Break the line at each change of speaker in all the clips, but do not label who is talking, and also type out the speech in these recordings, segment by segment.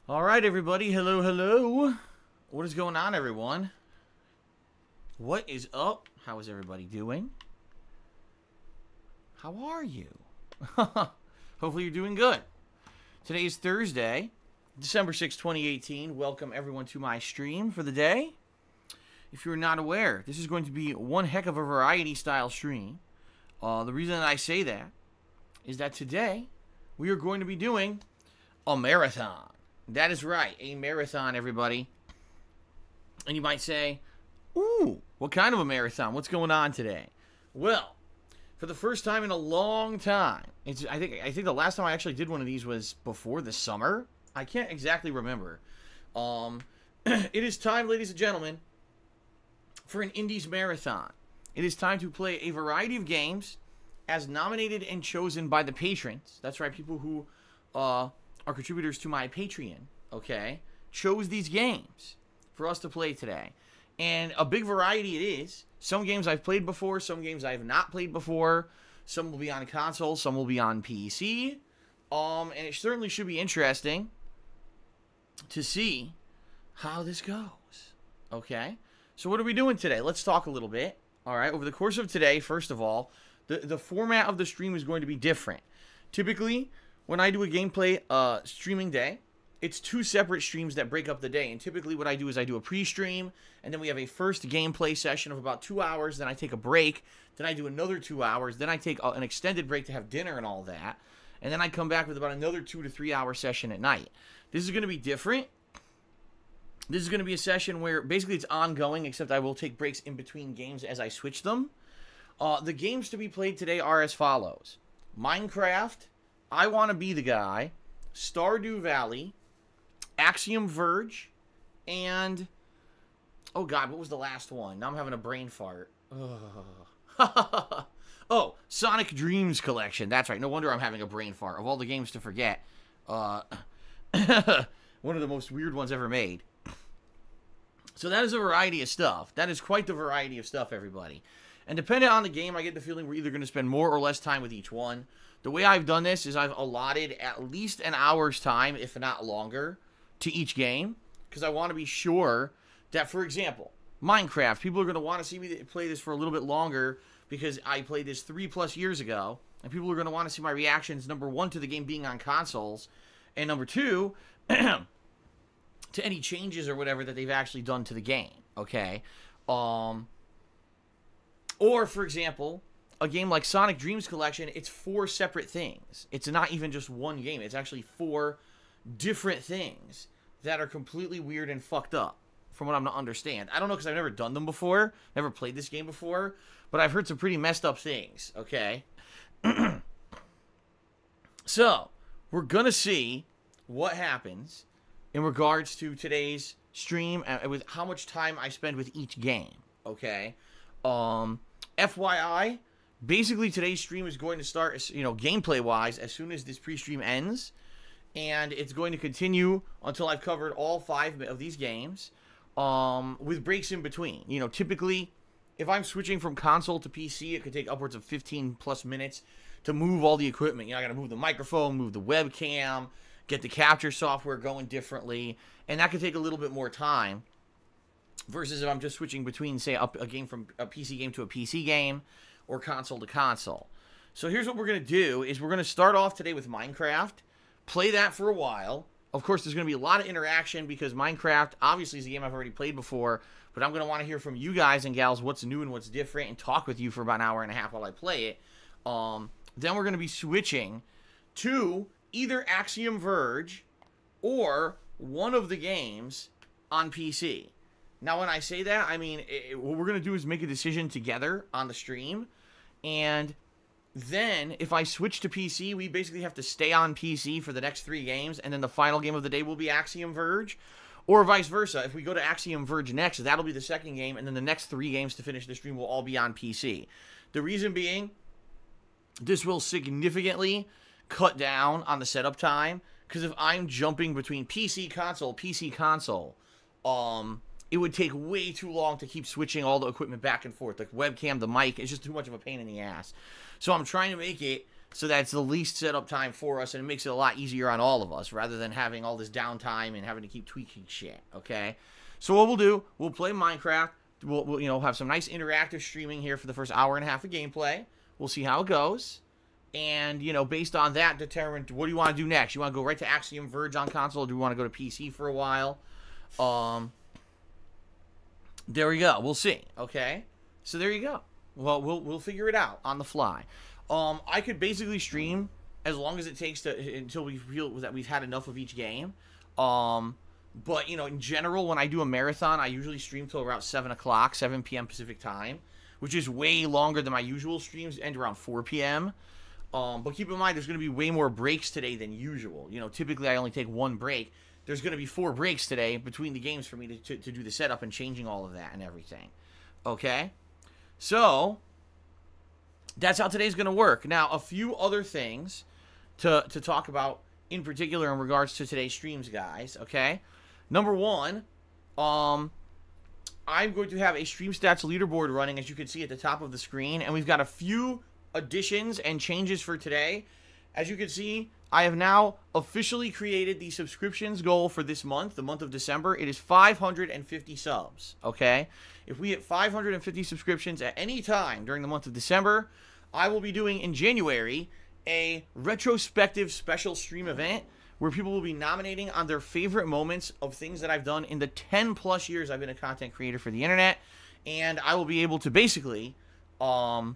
All right, everybody. Hello, hello. What is going on, everyone? What is up? How is everybody doing? How are you? Hopefully you're doing good. Today is Thursday, December 6, 2018. Welcome, everyone, to my stream for the day. If you're not aware, this is going to be one heck of a variety-style stream. The reason that I say that is that today we are going to be doing a marathon. That is right, a marathon, everybody. And you might say, ooh, what kind of a marathon? What's going on today? Well, for the first time in a long time, I think the last time I actually did one of these was before the summer. I can't exactly remember. It is time, ladies and gentlemen, for an Indies marathon. It is time to play a variety of games as nominated and chosen by the patrons. That's right, people who are contributors to my Patreon, okay, chose these games for us to play today. And a big variety it is. Some games I've played before, some games I have not played before. Some will be on console, some will be on PC. And it certainly should be interesting to see how this goes, okay? So what are we doing today? Let's talk a little bit, all right? Over the course of today, first of all, the format of the stream is going to be different. Typically, when I do a gameplay streaming day, it's two separate streams that break up the day. And typically what I do is I do a pre-stream, and then we have a first gameplay session of about 2 hours. Then I take a break. Then I do another 2 hours. Then I take an extended break to have dinner and all that. And then I come back with about another 2 to 3 hour session at night. This is going to be different. This is going to be a session where basically it's ongoing, except I will take breaks in between games as I switch them. The games to be played today are as follows: Minecraft, I Want to Be the Guy, Stardew Valley, Axiom Verge, and oh god, what was the last one? Now I'm having a brain fart. Oh, Sonic Dreams Collection. That's right. No wonder I'm having a brain fart. Of all the games to forget, one of the most weird ones ever made. So that is a variety of stuff. That is quite the variety of stuff, everybody. And depending on the game, I get the feeling we're either going to spend more or less time with each one. The way I've done this is I've allotted at least an hour's time, if not longer, to each game, because I want to be sure that, for example, Minecraft, people are going to want to see me play this for a little bit longer because I played this 3+ years ago, and people are going to want to see my reactions, number one, to the game being on consoles, and number two, to any changes or whatever that they've actually done to the game, okay? Or, for example, a game like Sonic Dreams Collection, it's 4 separate things. It's not even just one game. It's actually 4 different things that are completely weird and fucked up, from what I'm to understand. I don't know, because I've never done them before, never played this game before, but I've heard some pretty messed up things, okay? So, we're gonna see what happens in regards to today's stream and with how much time I spend with each game, okay? FYI, basically today's stream is going to start, gameplay-wise, as soon as this pre-stream ends. And it's going to continue until I've covered all 5 of these games, with breaks in between. You know, typically, if I'm switching from console to PC, it could take upwards of 15+ minutes to move all the equipment. You know, I gotta move the microphone, move the webcam, get the capture software going differently, and that could take a little bit more time. Versus if I'm just switching between, say, a game from a PC game to a PC game, or console to console. So here's what we're going to do, is we're going to start off today with Minecraft, play that for a while. Of course, there's going to be a lot of interaction, because Minecraft, obviously, is a game I've already played before, but I'm going to want to hear from you guys and gals what's new and what's different, and talk with you for about an hour and a half while I play it. Then we're going to be switching to either Axiom Verge, or one of the games on PC. Now, when I say that, I mean, what we're going to do is make a decision together on the stream, and then if I switch to PC, we basically have to stay on PC for the next 3 games, and then the final game of the day will be Axiom Verge, or vice versa. If we go to Axiom Verge next, that'll be the second game, and then the next 3 games to finish the stream will all be on PC. The reason being, this will significantly cut down on the setup time, because if I'm jumping between PC console, it would take way too long to keep switching all the equipment back and forth. The webcam, the mic, it's just too much of a pain in the ass. So I'm trying to make it So that's the least setup time for us, and it makes it a lot easier on all of us, rather than having all this downtime and having to keep tweaking shit, okay? So what we'll do, we'll play Minecraft. We'll you know, have some nice interactive streaming here for the first hour and a half of gameplay. We'll see how it goes. And, you know, based on that, determine what do you want to do next. You want to go right to Axiom Verge on console, or do you want to go to PC for a while? There we go. We'll see, okay? So there you go. Well, we'll figure it out on the fly. I could basically stream as long as it takes to until we feel that we've had enough of each game. But, you know, in general, when I do a marathon, I usually stream till around 7 o'clock, 7 p.m. Pacific time, which is way longer than my usual streams, end around 4 p.m. But keep in mind, there's going to be way more breaks today than usual. You know, typically I only take one break. There's going to be 4 breaks today between the games for me to do the setup and changing all of that and everything. Okay? So, that's how today's going to work. Now, a few other things to talk about in particular in regards to today's streams, guys. Okay? Number one, I'm going to have a Stream Stats leaderboard running, as you can see at the top of the screen. And we've got a few additions and changes for today. As you can see, I have now officially created the subscriptions goal for this month, the month of December. It is 550 subs, okay? If we hit 550 subscriptions at any time during the month of December, I will be doing in January a retrospective special stream event where people will be nominating on their favorite moments of things that I've done in the 10 plus years I've been a content creator for the internet. And I will be able to basically do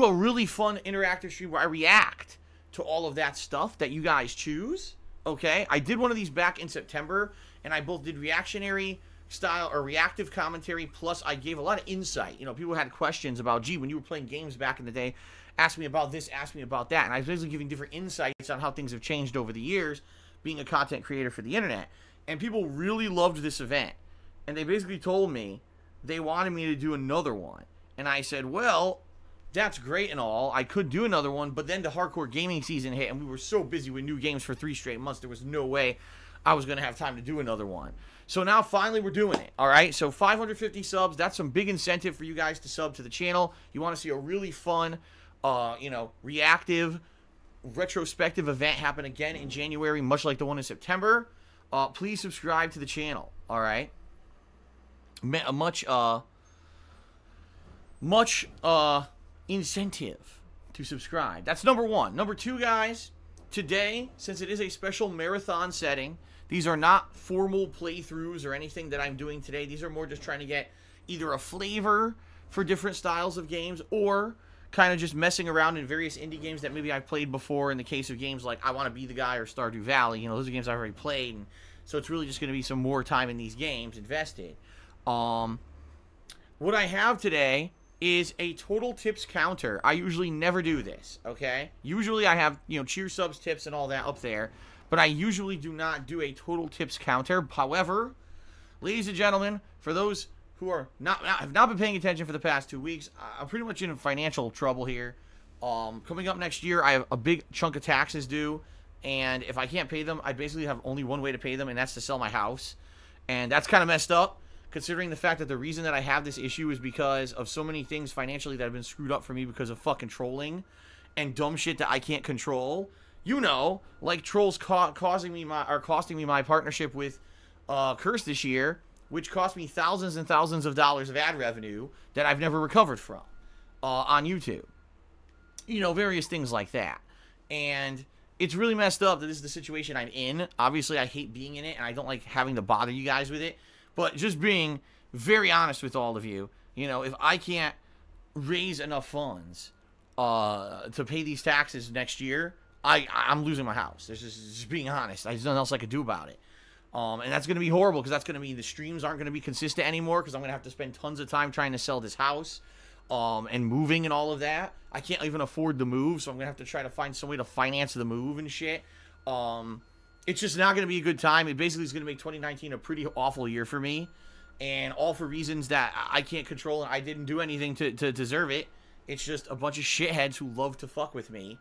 a really fun interactive stream where I react to all of that stuff that you guys choose. Okay, I did one of these back in September, and I both did reactionary style or reactive commentary, plus I gave a lot of insight. You know, people had questions about, gee, when you were playing games back in the day, ask me about this, ask me about that. And I was basically giving different insights on how things have changed over the years being a content creator for the internet. And people really loved this event. And they basically told me they wanted me to do another one. And I said, well, that's great and all. I could do another one, but then the hardcore gaming season hit, and we were so busy with new games for 3 straight months, there was no way I was going to have time to do another one. So now, finally, we're doing it, all right? So 550 subs, that's some big incentive for you guys to sub to the channel. You want to see a really fun, you know, reactive, retrospective event happen again in January, much like the one in September. Please subscribe to the channel, all right? Much incentive to subscribe. That's number one. Number two, guys, today, since it is a special marathon setting, these are not formal playthroughs or anything that I'm doing today. These are more just trying to get either a flavor for different styles of games or kind of just messing around in various indie games that maybe I've played before. In the case of games like I Want to Be the Guy or Stardew Valley, you know, those are games I've already played. And so it's really just going to be some more time in these games invested. What I have today is a total tips counter. I usually never do this, okay? Usually I have, you know, cheer subs, tips, and all that up there, but I usually do not do a total tips counter. However, ladies and gentlemen, for those who are have not been paying attention for the past 2 weeks, I'm pretty much in financial trouble here. Coming up next year, I have a big chunk of taxes due, and if I can't pay them, I basically have only one way to pay them, and that's to sell my house. And that's kind of messed up, considering the fact that the reason that I have this issue is because of so many things financially that have been screwed up for me because of fucking trolling and dumb shit that I can't control. You know, like trolls costing me my partnership with Curse this year, which cost me thousands and thousands of dollars of ad revenue that I've never recovered from on YouTube. You know, various things like that. And it's really messed up that this is the situation I'm in. Obviously, I hate being in it, and I don't like having to bother you guys with it. But just being very honest with all of you, you know, if I can't raise enough funds to pay these taxes next year, I'm losing my house. There's just being honest. There's nothing else I could do about it. And that's going to be horrible because that's going to mean the streams aren't going to be consistent anymore because I'm going to have to spend tons of time trying to sell this house and moving and all of that. I can't even afford the move, so I'm going to have to try to find some way to finance the move and shit. It's just not going to be a good time. It basically is going to make 2019 a pretty awful year for me. And all for reasons that I can't control and I didn't do anything to deserve it. It's just a bunch of shitheads who love to fuck with me.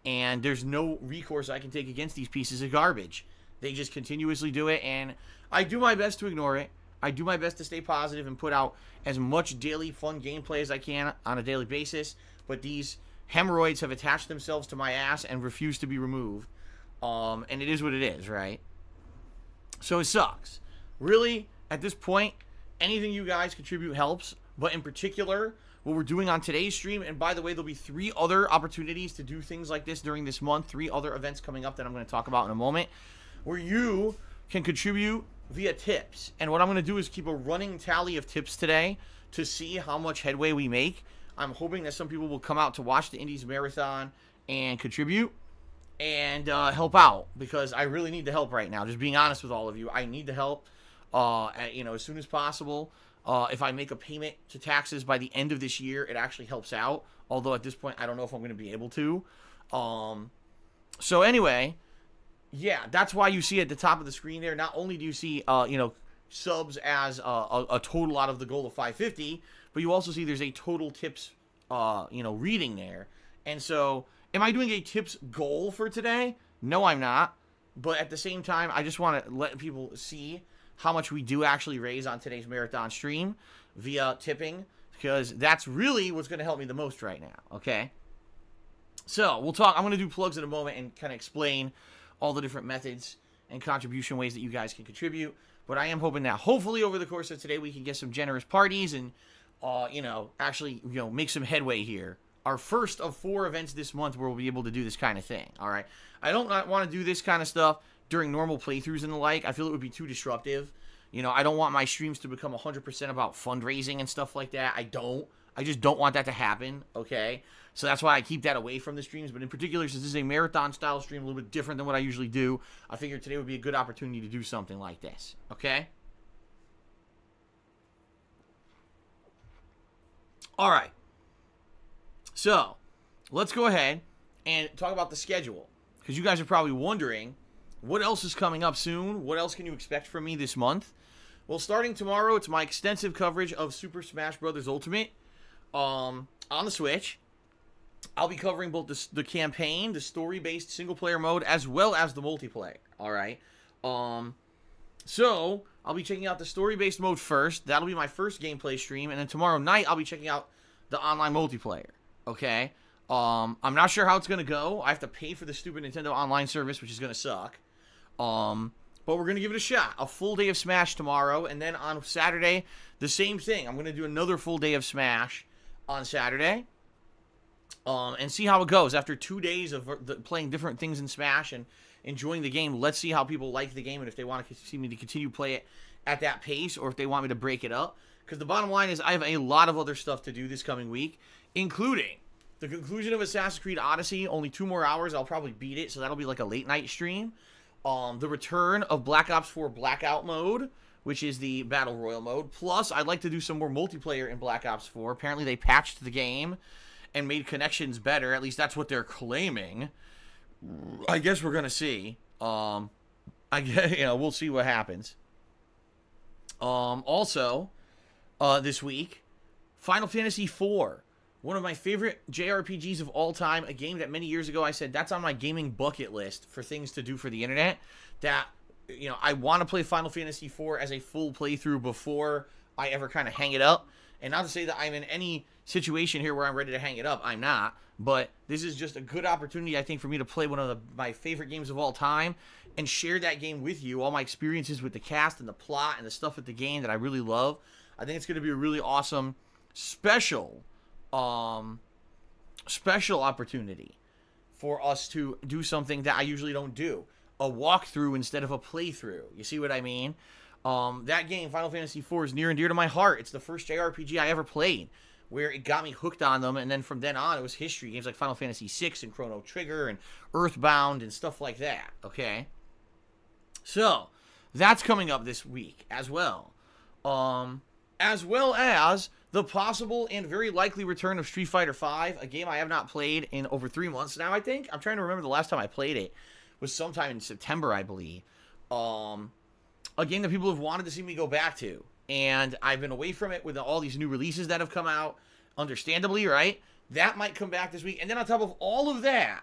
And there's no recourse I can take against these pieces of garbage. They just continuously do it, and I do my best to ignore it. I do my best to stay positive and put out as much daily fun gameplay as I can on a daily basis, but these hemorrhoids have attached themselves to my ass and refuse to be removed. And it is what it is, right? So it sucks. Really, at this point, anything you guys contribute helps, but in particular, what we're doing on today's stream, and by the way, there'll be 3 other opportunities to do things like this during this month, 3 other events coming up that I'm going to talk about in a moment, where you can contribute via tips. And what I'm going to do is keep a running tally of tips today to see how much headway we make. I'm hoping that some people will come out to watch the Indies Marathon and contribute and help out, because I really need the help right now. Just being honest with all of you, I need the help as soon as possible. If I make a payment to taxes by the end of this year, it actually helps out. Although at this point, I don't know if I'm going to be able to. So anyway, yeah, that's why you see at the top of the screen there, not only do you see, subs as a total out of the goal of 550, but you also see there's a total tips, reading there. And so, am I doing a tips goal for today? No, I'm not. But at the same time, I just want to let people see how much we do actually raise on today's marathon stream via tipping, because that's really what's going to help me the most right now, okay? So, we'll talk. I'm going to do plugs in a moment and kind of explain all the different methods and contribution ways that you guys can contribute. But I am hoping that hopefully over the course of today we can get some generous parties and, actually, make some headway here. Our first of 4 events this month where we'll be able to do this kind of thing, all right? I don't want to do this kind of stuff during normal playthroughs and the like. I feel it would be too disruptive. I don't want my streams to become 100% about fundraising and stuff like that. I just don't want that to happen, okay? So that's why I keep that away from the streams. But in particular, since this is a marathon-style stream, a little bit different than what I usually do, I figured today would be a good opportunity to do something like this, okay? All right. So, let's go ahead and talk about the schedule, because you guys are probably wondering, what else is coming up soon? What else can you expect from me this month? Well, starting tomorrow, it's my extensive coverage of Super Smash Bros. Ultimate on the Switch. I'll be covering both the campaign, the story-based single-player mode, as well as the multiplayer, all right? So, I'll be checking out the story-based mode first. That'll be my first gameplay stream, and then tomorrow night, I'll be checking out the online multiplayer, okay? I'm not sure how it's going to go. I have to pay for the stupid Nintendo Online service, which is going to suck. But we're going to give it a shot. A full day of Smash tomorrow, and then on Saturday, the same thing. I'm going to do another full day of Smash on Saturday, and see how it goes. After 2 days of playing different things in Smash and enjoying the game, let's see how people like the game and if they want to see me to continue play it at that pace or if they want me to break it up. Because the bottom line is I have a lot of other stuff to do this coming week, including the conclusion of Assassin's Creed Odyssey. Only 2 more hours. I'll probably beat it, so that'll be like a late night stream. The return of Black Ops 4 Blackout mode, which is the Battle Royale mode. Plus, I'd like to do some more multiplayer in Black Ops 4. Apparently, they patched the game and made connections better. At least that's what they're claiming. I guess we're going to see. I guess, we'll see what happens. Also, this week, Final Fantasy IV. One of my favorite JRPGs of all time, a game that many years ago I said that's on my gaming bucket list for things to do for the internet, that, I want to play Final Fantasy IV as a full playthrough before I ever kind of hang it up. And not to say that I'm in any situation here where I'm ready to hang it up, I'm not, but this is just a good opportunity, I think, for me to play one of my favorite games of all time and share that game with you, all my experiences with the cast and the plot and the stuff with the game that I really love. I think it's going to be a really awesome, special opportunity for us to do something that I usually don't do. A walkthrough instead of a playthrough. You see what I mean? That game, Final Fantasy IV, is near and dear to my heart. It's the first JRPG I ever played, where it got me hooked on them, and then from then on, it was history. Games like Final Fantasy VI and Chrono Trigger and Earthbound and stuff like that, okay? So, that's coming up this week as well. As well as the possible and very likely return of Street Fighter V, a game I have not played in over 3 months now, I think. I'm trying to remember the last time I played it. It was sometime in September, I believe. A game that people have wanted to see me go back to. And I've been away from it with all these new releases that have come out, understandably, right? That might come back this week. And then on top of all of that,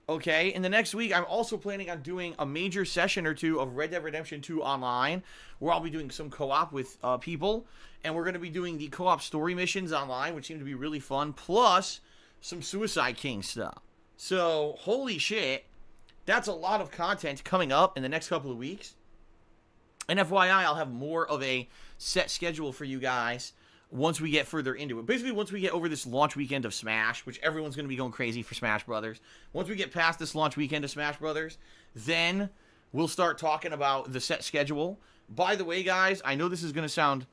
Okay, in the next week, I'm also planning on doing a major session or two of Red Dead Redemption 2 online, where I'll be doing some co-op with people, and we're going to be doing the co-op story missions online, which seem to be really fun, plus some Suicide King stuff. So, holy shit, that's a lot of content coming up in the next couple of weeks. And FYI, I'll have more of a set schedule for you guys once we get further into it. Basically, once we get over this launch weekend of Smash, which everyone's going to be going crazy for Smash Brothers. Once we get past this launch weekend of Smash Brothers, then we'll start talking about the set schedule. By the way, guys, I know this is going to sound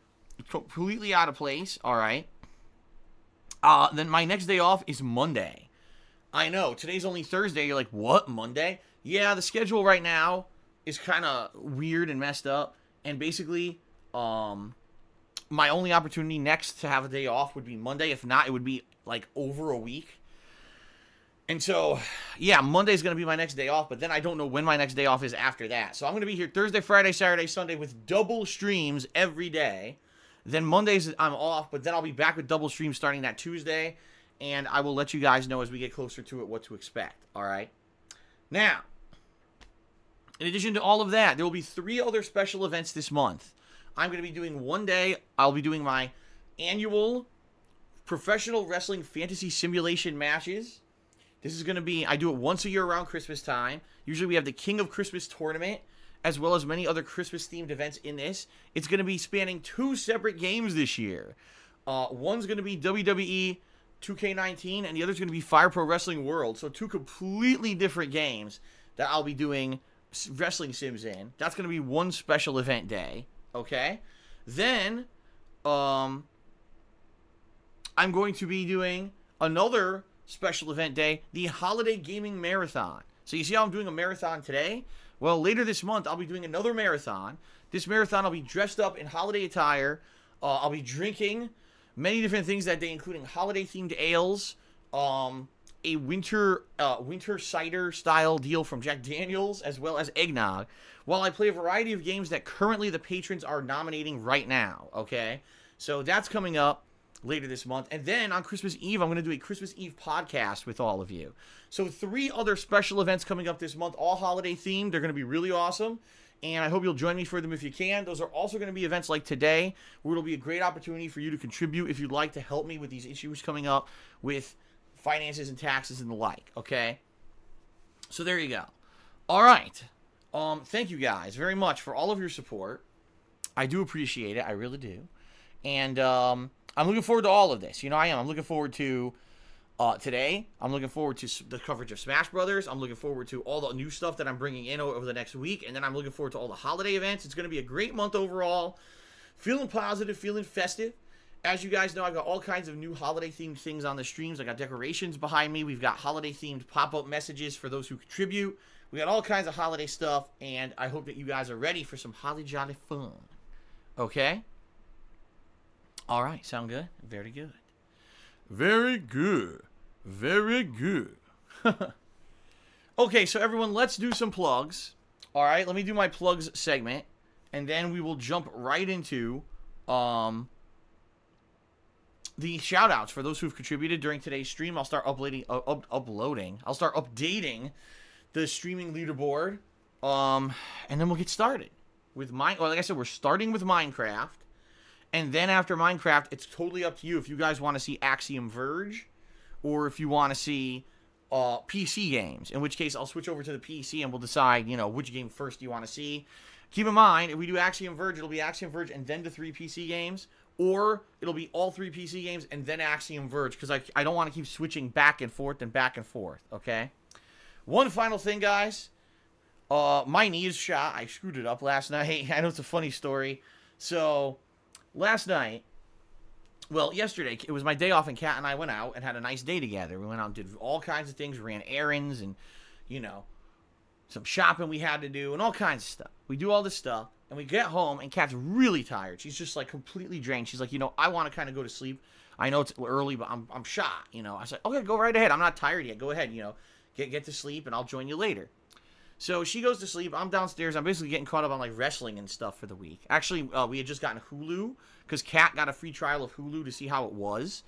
completely out of place, all right? Then my next day off is Monday. I know, today's only Thursday. You're like, what, Monday? Yeah, the schedule right now is kind of weird and messed up. And basically, my only opportunity next to have a day off would be Monday. If not, it would be like over a week. And so, yeah, Monday's going to be my next day off, but then I don't know when my next day off is after that. So I'm going to be here Thursday, Friday, Saturday, Sunday with double streams every day. Then Mondays I'm off, but then I'll be back with double streams starting that Tuesday. And I will let you guys know as we get closer to it what to expect. All right? Now, in addition to all of that, there will be 3 other special events this month. I'm going to be doing one day, I'll be doing my annual professional wrestling fantasy simulation matches. This is going to be, I do it once a year around Christmas time. Usually we have the King of Christmas tournament, as well as many other Christmas-themed events in this. It's going to be spanning 2 separate games this year. One's going to be WWE 2K19, and the other's going to be Fire Pro Wrestling World. So 2 completely different games that I'll be doing wrestling sims in. That's going to be one special event day. Okay? Then, I'm going to be doing another special event day, the Holiday Gaming Marathon. So you see how I'm doing a marathon today? Well, later this month, I'll be doing another marathon. This marathon, I'll be dressed up in holiday attire. I'll be drinking many different things that day, including holiday-themed ales, a winter cider style deal from Jack Daniels, as well as eggnog, while I play a variety of games that currently the patrons are nominating right now, okay? So that's coming up later this month. And then on Christmas Eve, I'm going to do a Christmas Eve podcast with all of you. So 3 other special events coming up this month, all holiday themed. They're going to be really awesome. And I hope you'll join me for them if you can. Those are also going to be events like today, where it'll be a great opportunity for you to contribute if you'd like to help me with these issues coming up with finances and taxes and the like, okay? So there you go. All right. Thank you guys very much for all of your support. I do appreciate it. I really do. And I'm looking forward to all of this. You know, I am. I'm looking forward to today. I'm looking forward to the coverage of Smash Brothers. I'm looking forward to all the new stuff that I'm bringing in over the next week. And then I'm looking forward to all the holiday events. It's going to be a great month overall. Feeling positive, feeling festive. As you guys know, I've got all kinds of new holiday-themed things on the streams. I got decorations behind me. We've got holiday-themed pop-up messages for those who contribute. We got all kinds of holiday stuff, and I hope that you guys are ready for some holly jolly fun. Okay? All right, sound good? Very good. Very good. Very good. Okay, so everyone, let's do some plugs. All right, let me do my plugs segment, and then we will jump right into the shoutouts for those who've contributed during today's stream. I'll start uploading. I'll start updating the streaming leaderboard, and then we'll get started with like I said, we're starting with Minecraft, and then after Minecraft, it's totally up to you if you guys want to see Axiom Verge, or if you want to see PC games. In which case, I'll switch over to the PC, and we'll decide, you know, which game first you want to see. Keep in mind, if we do Axiom Verge, it'll be Axiom Verge and then the 3 PC games. Or it'll be all 3 PC games and then Axiom Verge, because I don't want to keep switching back and forth, okay? One final thing, guys. My knee is shot. I screwed it up last night. I know it's a funny story. So, last night, well, yesterday, it was my day off, and Kat and I went out and had a nice day together. We went out and did all kinds of things, ran errands, and, you know, some shopping we had to do, and all kinds of stuff. We do all this stuff. And we get home, and Kat's really tired. She's just, like, completely drained. She's like, you know, I want to kind of go to sleep. I know it's early, but I'm shot, you know. I said, okay, go right ahead. I'm not tired yet. Go ahead, you know. Get to sleep, and I'll join you later. So she goes to sleep. I'm downstairs. I'm basically getting caught up on, like, wrestling and stuff for the week. Actually, we had just gotten Hulu, because Kat got a free trial of Hulu to see how it was.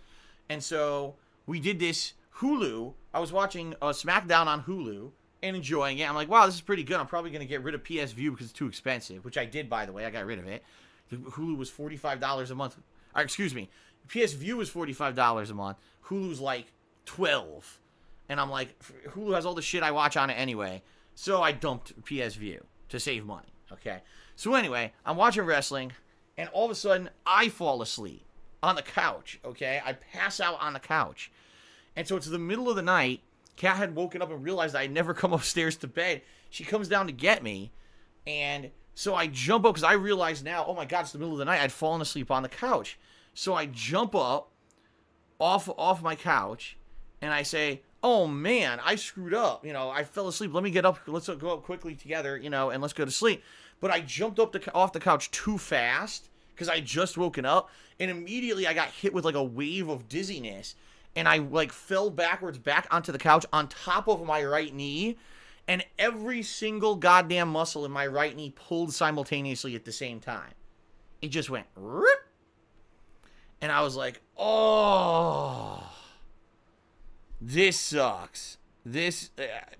And so we did this Hulu. I was watching SmackDown on Hulu and enjoying it. I'm like, wow, this is pretty good. I'm probably going to get rid of PS View because it's too expensive, which I did, by the way. I got rid of it. Hulu was $45 a month. Excuse me. PS View was $45 a month. Hulu's like $12. And I'm like, Hulu has all the shit I watch on it anyway. So I dumped PS View to save money. Okay. So anyway, I'm watching wrestling, and all of a sudden, I fall asleep on the couch. Okay. I pass out on the couch. And so it's the middle of the night. Kat had woken up and realized I'd never come upstairs to bed. She comes down to get me. And so I jump up because I realize now, oh my God, it's the middle of the night. I'd fallen asleep on the couch. So I jump up off my couch and I say, oh man, I screwed up. You know, I fell asleep. Let me get up. Let's go up quickly together, you know, and let's go to sleep. But I jumped up off the couch too fast because I just woken up. And immediately I got hit with like a wave of dizziness. And I like fell backwards back onto the couch on top of my right knee. And every single goddamn muscle in my right knee pulled simultaneously at the same time. It just went rip. And I was like, oh, this sucks. This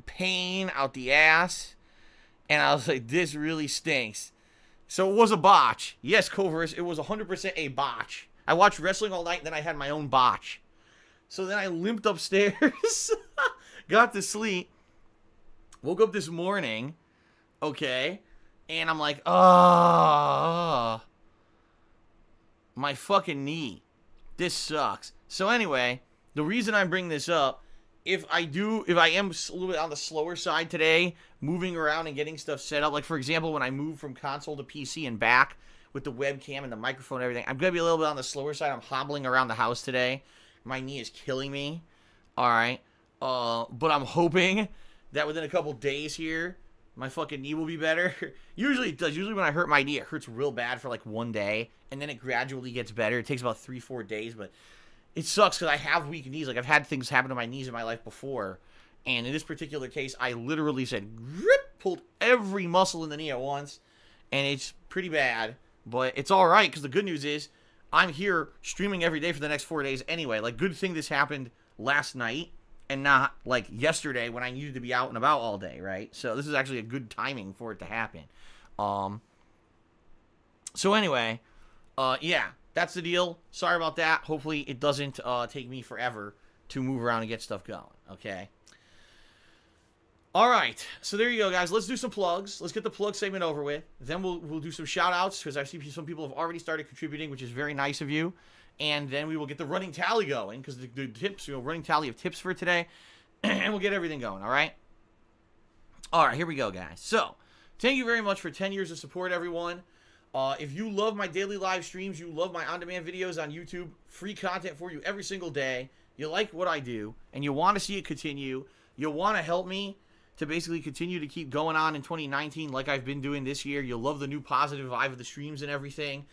pain out the ass. And I was like, this really stinks. So it was a botch. Yes, Coverus, it was 100% a botch. I watched wrestling all night, and then I had my own botch. So then I limped upstairs, got to sleep, woke up this morning, okay, and I'm like, oh, my fucking knee. This sucks. So anyway, the reason I'm bringing this up, if I am a little bit on the slower side today, moving around and getting stuff set up, like for example, when I move from console to PC and back with the webcam and the microphone and everything, I'm going to be a little bit on the slower side. I'm hobbling around the house today. My knee is killing me. All right. But I'm hoping that within a couple days here, my fucking knee will be better. Usually it does. Usually when I hurt my knee, it hurts real bad for like one day, and then it gradually gets better. It takes about 3-4 days, but it sucks because I have weak knees. Like, I've had things happen to my knees in my life before, and in this particular case, I literally said, grip, pulled every muscle in the knee at once, and it's pretty bad, but it's all right because the good news is I'm here streaming every day for the next 4 days anyway. Like, good thing this happened last night and not, like, yesterday when I needed to be out and about all day, right? So this is actually a good timing for it to happen. So anyway, yeah, that's the deal. Sorry about that. Hopefully it doesn't take me forever to move around and get stuff going, okay? All right, so there you go, guys. Let's do some plugs. Let's get the plug segment over with. Then we'll do some shout-outs because I see some people have already started contributing, which is very nice of you. And then we will get the running tally going because the tips, running tally of tips for today. And we'll get everything going, all right? All right, here we go, guys. So, thank you very much for 10 years of support, everyone. If you love my daily live streams, you love my on-demand videos on YouTube, free content for you every single day, you like what I do, and you want to see it continue, you want to help me to basically continue to keep going on in 2019 like I've been doing this year. You love the new positive vibe of the streams and everything.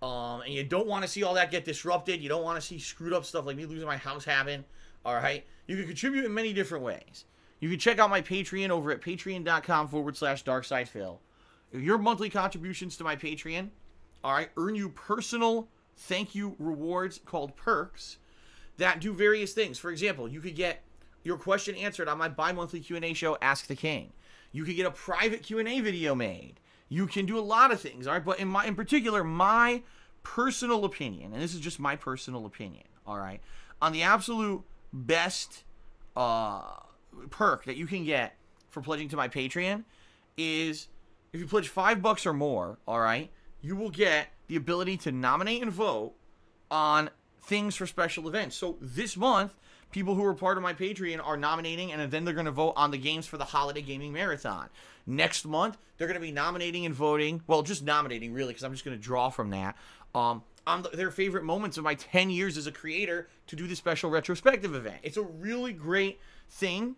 And you don't want to see all that get disrupted. You don't want to see screwed up stuff like me losing my house happen. All right? You can contribute in many different ways. You can check out my Patreon over at patreon.com/darksidephil. Your monthly contributions to my Patreon, all right, earn you personal thank you rewards called perks that do various things. For example, you could get your question answered on my bi-monthly Q&A show, Ask the King. You could get a private Q&A video made. You can do a lot of things, all right? But in particular, my personal opinion, and this is just my personal opinion, all right, on the absolute best perk that you can get for pledging to my Patreon is if you pledge $5 or more, all right, you will get the ability to nominate and vote on things for special events. So this month, people who are part of my Patreon are nominating, and then they're going to vote on the games for the Holiday Gaming Marathon. Next month, they're going to be nominating and voting, well, just nominating, really, because I'm just going to draw from that, on their favorite moments of my 10 years as a creator to do the special retrospective event. It's a really great thing,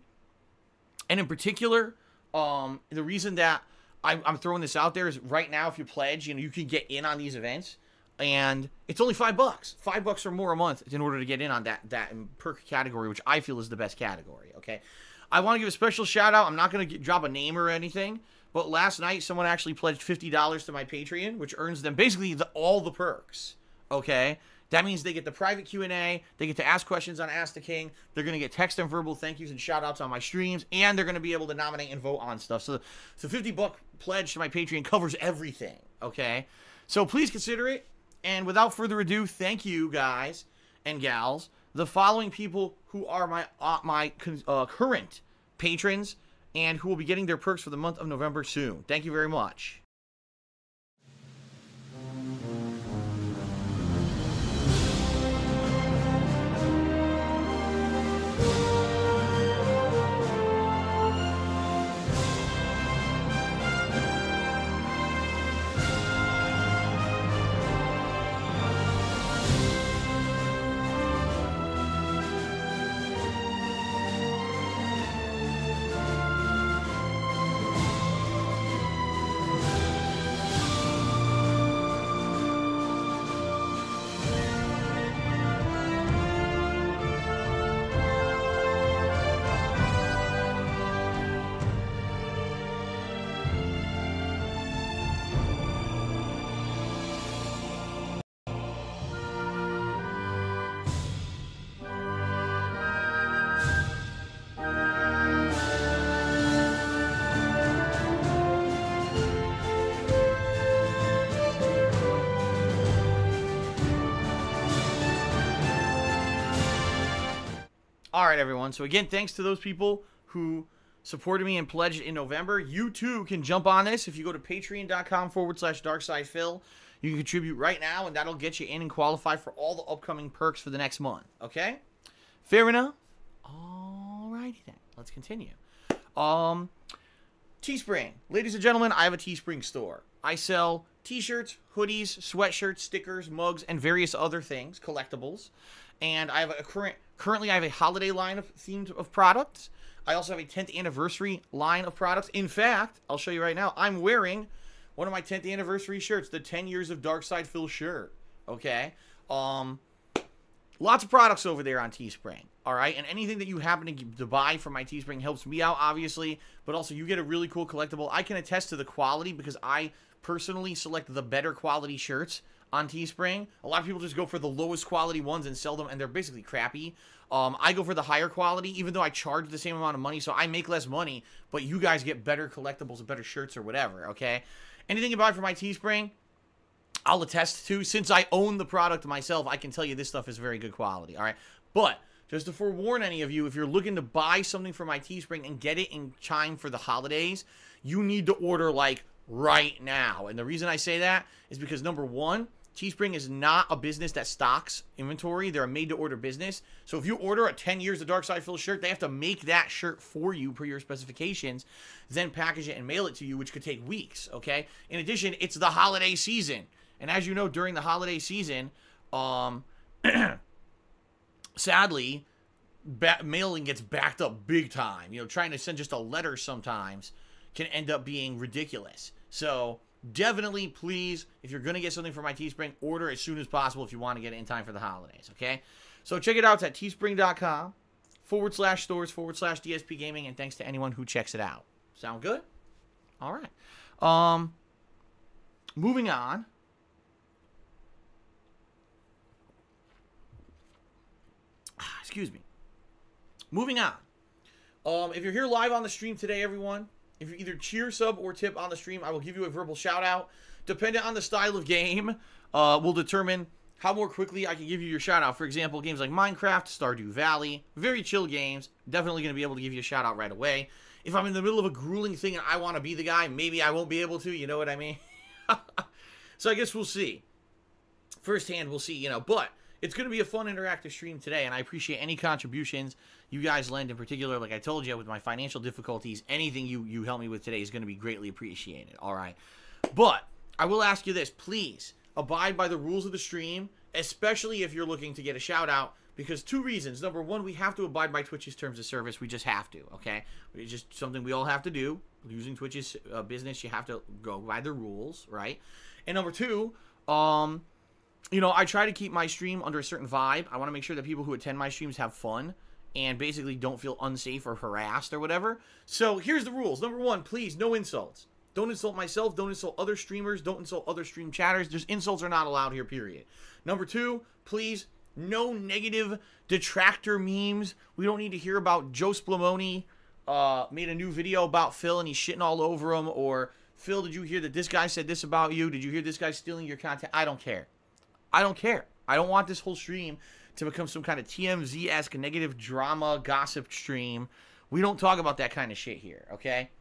and in particular, the reason that I'm throwing this out there is right now, if you pledge, you can get in on these events. And it's only $5. $5 or more a month in order to get in on that perk category, which I feel is the best category, okay? I want to give a special shout-out. I'm not going to drop a name or anything, but last night someone actually pledged $50 to my Patreon, which earns them basically all the perks, okay, That means they get the private Q&A, they get to ask questions on Ask the King, they're going to get text and verbal thank yous and shout-outs on my streams, and they're going to be able to nominate and vote on stuff. So the $50 pledge to my Patreon covers everything, okay? So please consider it, and without further ado, thank you guys and gals, the following people who are my current patrons and who will be getting their perks for the month of November soon. Thank you very much. All right, everyone. So again, thanks to those people who supported me and pledged in November. You too can jump on this. If you go to patreon.com/darksidephil, you can contribute right now, and that'll get you in and qualify for all the upcoming perks for the next month. Okay? Fair enough? All righty then. Let's continue. Teespring. Ladies and gentlemen, I have a Teespring store. I sell t-shirts, hoodies, sweatshirts, stickers, mugs, and various other things, collectibles. And I have a currently I have a holiday line of themed of products. I also have a 10th anniversary line of products. In fact, I'll show you right now. I'm wearing one of my 10th anniversary shirts, the 10 years of Darkside Phil shirt. Okay? Lots of products over there on Teespring. All right? And anything that you happen to buy from my Teespring helps me out, obviously, but also you get a really cool collectible. I can attest to the quality because I personally select the better quality shirts on Teespring. A lot of people just go for the lowest quality ones and sell them, and they're basically crappy. I go for the higher quality, even though I charge the same amount of money, so I make less money, but you guys get better collectibles and better shirts or whatever, okay? Anything you buy from my Teespring, I'll attest to. Since I own the product myself, I can tell you this stuff is very good quality, all right? But just to forewarn any of you, if you're looking to buy something from my Teespring and get it in time for the holidays, you need to order, like, right now. And the reason I say that is because, number one, Teespring is not a business that stocks inventory. They're a made-to-order business. So if you order a 10 years of Darkside Phil shirt, they have to make that shirt for you per your specifications, then package it and mail it to you, which could take weeks, okay? In addition, it's the holiday season. And as you know, during the holiday season, sadly, mailing gets backed up big time. You know, trying to send just a letter sometimes can end up being ridiculous. So definitely, please, if you're going to get something from my Teespring, order as soon as possible if you want to get it in time for the holidays, okay? So check it out. It's at teespring.com/stores/DSPGaming, and thanks to anyone who checks it out. Sound good? All right. Moving on. Excuse me. Moving on. If you're here live on the stream today, everyone, if you either cheer, sub, or tip on the stream, I will give you a verbal shout-out. Dependent on the style of game, will determine how more quickly I can give you your shout-out. For example, games like Minecraft, Stardew Valley, very chill games, definitely going to be able to give you a shout-out right away. If I'm in the middle of a grueling thing and I want to be the guy, maybe I won't be able to, you know what I mean? So I guess we'll see. Firsthand, we'll see, you know, but it's going to be a fun interactive stream today, and I appreciate any contributions you guys lend in particular. Like I told you, with my financial difficulties, anything you help me with today is going to be greatly appreciated, all right? But I will ask you this. Please abide by the rules of the stream, especially if you're looking to get a shout-out, because two reasons. Number one, we have to abide by Twitch's terms of service. We just have to, okay? It's just something we all have to do. Using Twitch's business, you have to go by the rules, right? And number two, you know, I try to keep my stream under a certain vibe. I want to make sure that people who attend my streams have fun and basically don't feel unsafe or harassed or whatever. So here's the rules. Number one, please, no insults. Don't insult myself. Don't insult other streamers. Don't insult other stream chatters. Just insults are not allowed here, period. Number 2, please, no negative detractor memes. We don't need to hear about Joe Splamoni made a new video about Phil and he's shitting all over him, or Phil, did you hear that this guy said this about you? Did you hear this guy stealing your content? I don't care. I don't care. I don't want this whole stream to become some kind of TMZ-esque negative drama gossip stream. We don't talk about that kind of shit here, okay?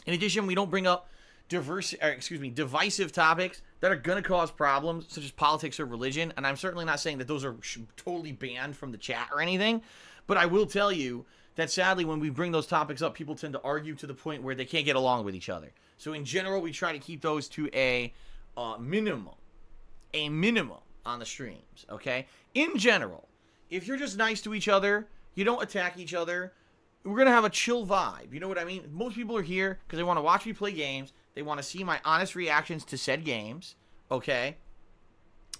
In addition, we don't bring up divisive topics that are going to cause problems, such as politics or religion, and I'm certainly not saying that those are totally banned from the chat or anything, but I will tell you that sadly when we bring those topics up, people tend to argue to the point where they can't get along with each other. So in general, we try to keep those to a minimum on the streams, okay? In general, if you're just nice to each other, you don't attack each other, we're going to have a chill vibe. You know what I mean? Most people are here because they want to watch me play games. They want to see my honest reactions to said games, okay?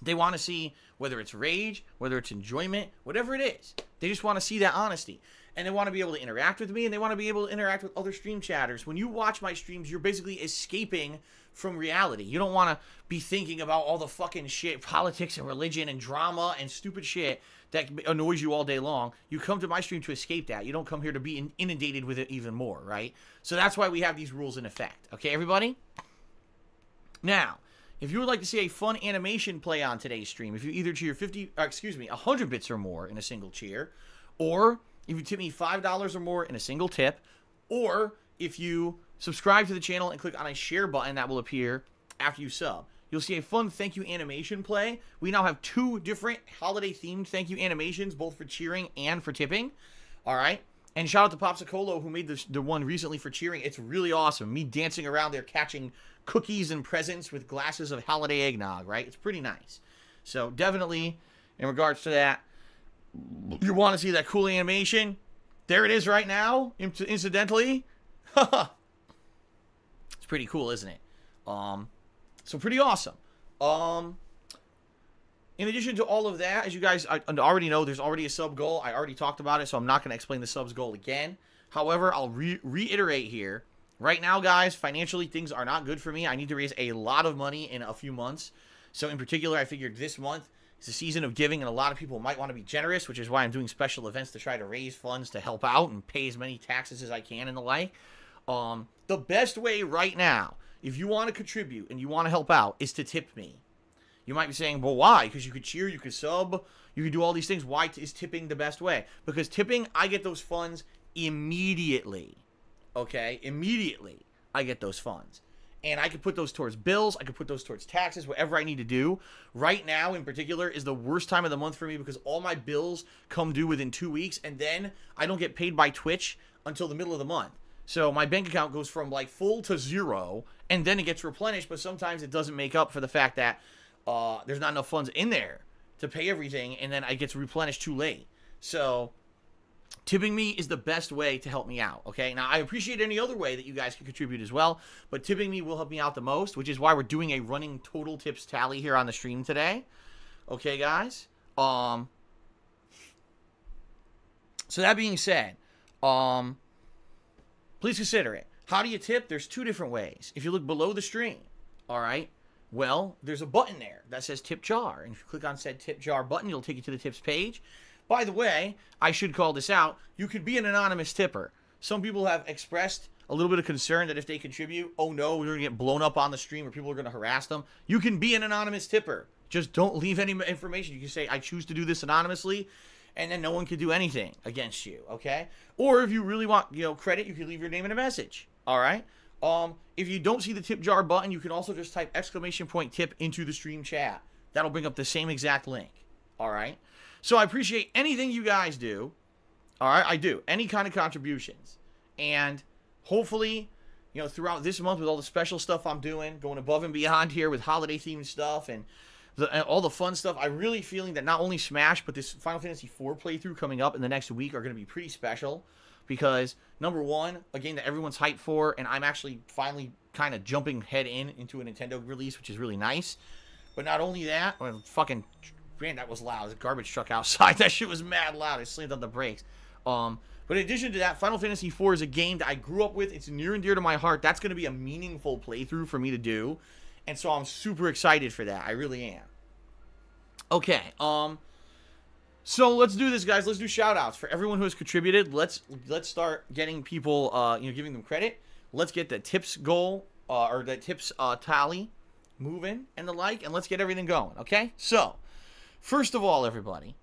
They want to see whether it's rage, whether it's enjoyment, whatever it is. They just want to see that honesty. And they want to be able to interact with me, and they want to be able to interact with other stream chatters. When you watch my streams, you're basically escaping from reality. You don't want to be thinking about all the fucking shit, politics and religion and drama and stupid shit that annoys you all day long. You come to my stream to escape that. You don't come here to be inundated with it even more, right? So that's why we have these rules in effect. Okay, everybody? Now, if you would like to see a fun animation play on today's stream, if you either cheer 100 bits or more in a single cheer, or if you tip me $5 or more in a single tip, or if you subscribe to the channel and click on a share button that will appear after you sub, you'll see a fun thank you animation play. We now have 2 different holiday-themed thank you animations, both for cheering and for tipping. All right? And shout out to Popsicolo, who made the one recently for cheering. It's really awesome. Me dancing around there catching cookies and presents with glasses of holiday eggnog, right? It's pretty nice. So definitely, in regards to that, you want to see that cool animation? There it is right now, incidentally. It's pretty cool, isn't it? So pretty awesome. In addition to all of that, as you guys already know, there's already a sub goal. I already talked about it, so I'm not going to explain the subs goal again. However, I'll reiterate here. Right now, guys, financially, things are not good for me. I need to raise a lot of money in a few months. So in particular, I figured this month is a season of giving, and a lot of people might want to be generous, which is why I'm doing special events to try to raise funds to help out and pay as many taxes as I can and the like. The best way right now, if you want to contribute and you want to help out, is to tip me. You might be saying, well, why? Because you could cheer, you could sub, you could do all these things. Why is tipping the best way? Because tipping, I get those funds immediately. Okay? Immediately, I get those funds. And I could put those towards bills. I could put those towards taxes, whatever I need to do. Right now, in particular, is the worst time of the month for me because all my bills come due within 2 weeks, and then I don't get paid by Twitch until the middle of the month. So my bank account goes from like full to 0, and then it gets replenished, but sometimes it doesn't make up for the fact that there's not enough funds in there to pay everything, and then it gets replenished too late. So tipping me is the best way to help me out, okay? Now, I appreciate any other way that you guys can contribute as well, but tipping me will help me out the most, which is why we're doing a running total tips tally here on the stream today. Okay, guys? So that being said, please consider it. How do you tip? There's 2 different ways. If you look below the stream, all right, well, there's a button there that says tip jar. And if you click on said tip jar button, it'll take you to the tips page. By the way, I should call this out. You could be an anonymous tipper. Some people have expressed a little bit of concern that if they contribute, oh no, we're going to get blown up on the stream or people are going to harass them. You can be an anonymous tipper. Just don't leave any information. You can say, I choose to do this anonymously, and then no one can do anything against you, okay? Or if you really want, credit, you can leave your name in a message, all right? If you don't see the tip jar button, you can also just type !tip into the stream chat. That'll bring up the same exact link, all right? So I appreciate anything you guys do, all right? I do. Any kind of contributions. And hopefully, throughout this month with all the special stuff I'm doing, going above and beyond here with holiday-themed stuff and all the fun stuff, I'm really feeling that not only Smash, but this Final Fantasy IV playthrough coming up in the next week are going to be pretty special. Because, number one, a game that everyone's hyped for, and I'm actually finally kind of jumping head into a Nintendo release, which is really nice. But not only that, man, that was loud. There's a garbage truck outside. That shit was mad loud. I slammed on the brakes. But But in addition to that, Final Fantasy IV is a game that I grew up with. It's near and dear to my heart. That's going to be a meaningful playthrough for me to do. And so I'm super excited for that. I really am. Okay, so let's do this, guys. Let's do shout-outs for everyone who has contributed. Let's start getting people, giving them credit. Let's get the tips goal, or the tips tally moving and the like, and let's get everything going, okay? So, first of all, everybody,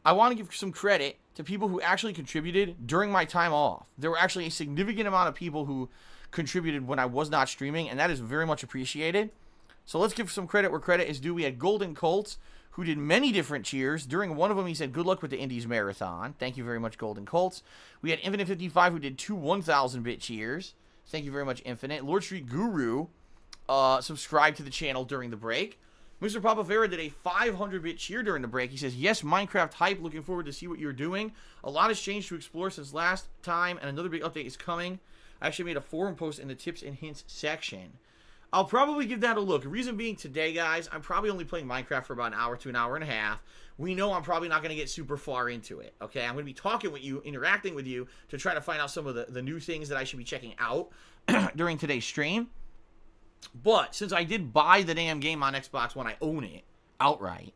I want to give some credit to people who actually contributed during my time off. There were actually a significant amount of people who contributed when I was not streaming, and that is very much appreciated. So let's give some credit where credit is due. We had Golden Colts, who did many different cheers. During one of them, he said, good luck with the Indies Marathon. Thank you very much, Golden Colts. We had Infinite 55, who did 2 1,000-bit cheers. Thank you very much, Infinite. Lord Street Guru subscribed to the channel during the break. Mr. Papavera did a 500-bit cheer during the break. He says, yes, Minecraft hype. Looking forward to see what you're doing. A lot has changed to explore since last time, and another big update is coming. I actually made a forum post in the tips and hints section. I'll probably give that a look. The reason being today, guys, I'm probably only playing Minecraft for about an hour to an hour and a half. We know I'm probably not going to get super far into it, okay? I'm going to be talking with you, interacting with you, to try to find out some of the new things that I should be checking out during today's stream. But since I did buy the damn game on Xbox when I own it outright,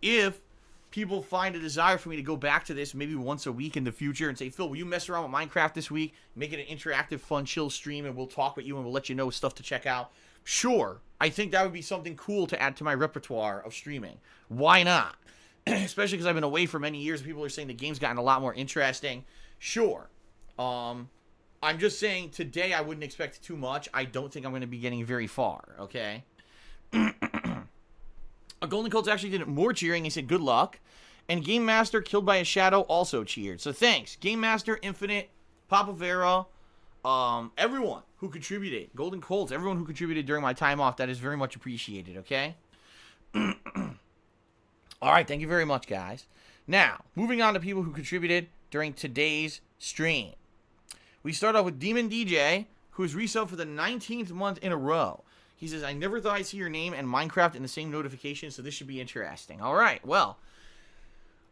if people find a desire for me to go back to this maybe once a week in the future and say, Phil, will you mess around with Minecraft this week? Make it an interactive, fun, chill stream, and we'll talk with you and we'll let you know stuff to check out. Sure. I think that would be something cool to add to my repertoire of streaming. Why not? Especially because I've been away for many years. People are saying the game's gotten a lot more interesting. Sure. I'm just saying today I wouldn't expect too much. I don't think I'm going to be getting very far, okay? Golden Colts actually did more cheering. He said, good luck. And Game Master, killed by a shadow, also cheered. So thanks. Game Master, Infinite, Papavera, everyone who contributed. Golden Colts, everyone who contributed during my time off. That is very much appreciated, okay? All right, thank you very much, guys. Now, moving on to people who contributed during today's stream. We start off with Demon DJ, who is resubbed for the 19th month in a row. He says, I never thought I'd see your name and Minecraft in the same notification, so this should be interesting. All right, well,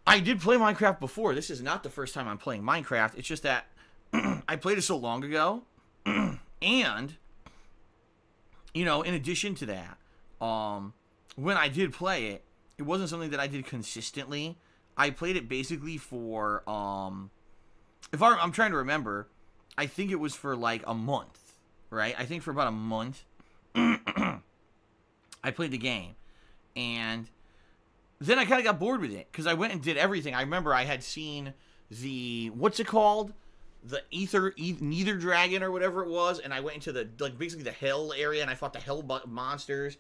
I did play Minecraft before. This is not the first time I'm playing Minecraft. It's just that I played it so long ago. And, you know, in addition to that, when I did play it, it wasn't something that I did consistently. I played it basically for, if I'm trying to remember, I think it was for like a month, right? I think for about a month. I played the game, and then I kind of got bored with it, because I went and did everything. I remember I had seen the, what's it called? The Nether Dragon or whatever it was, and I went into the, like, basically the hell area, and I fought the hell monsters,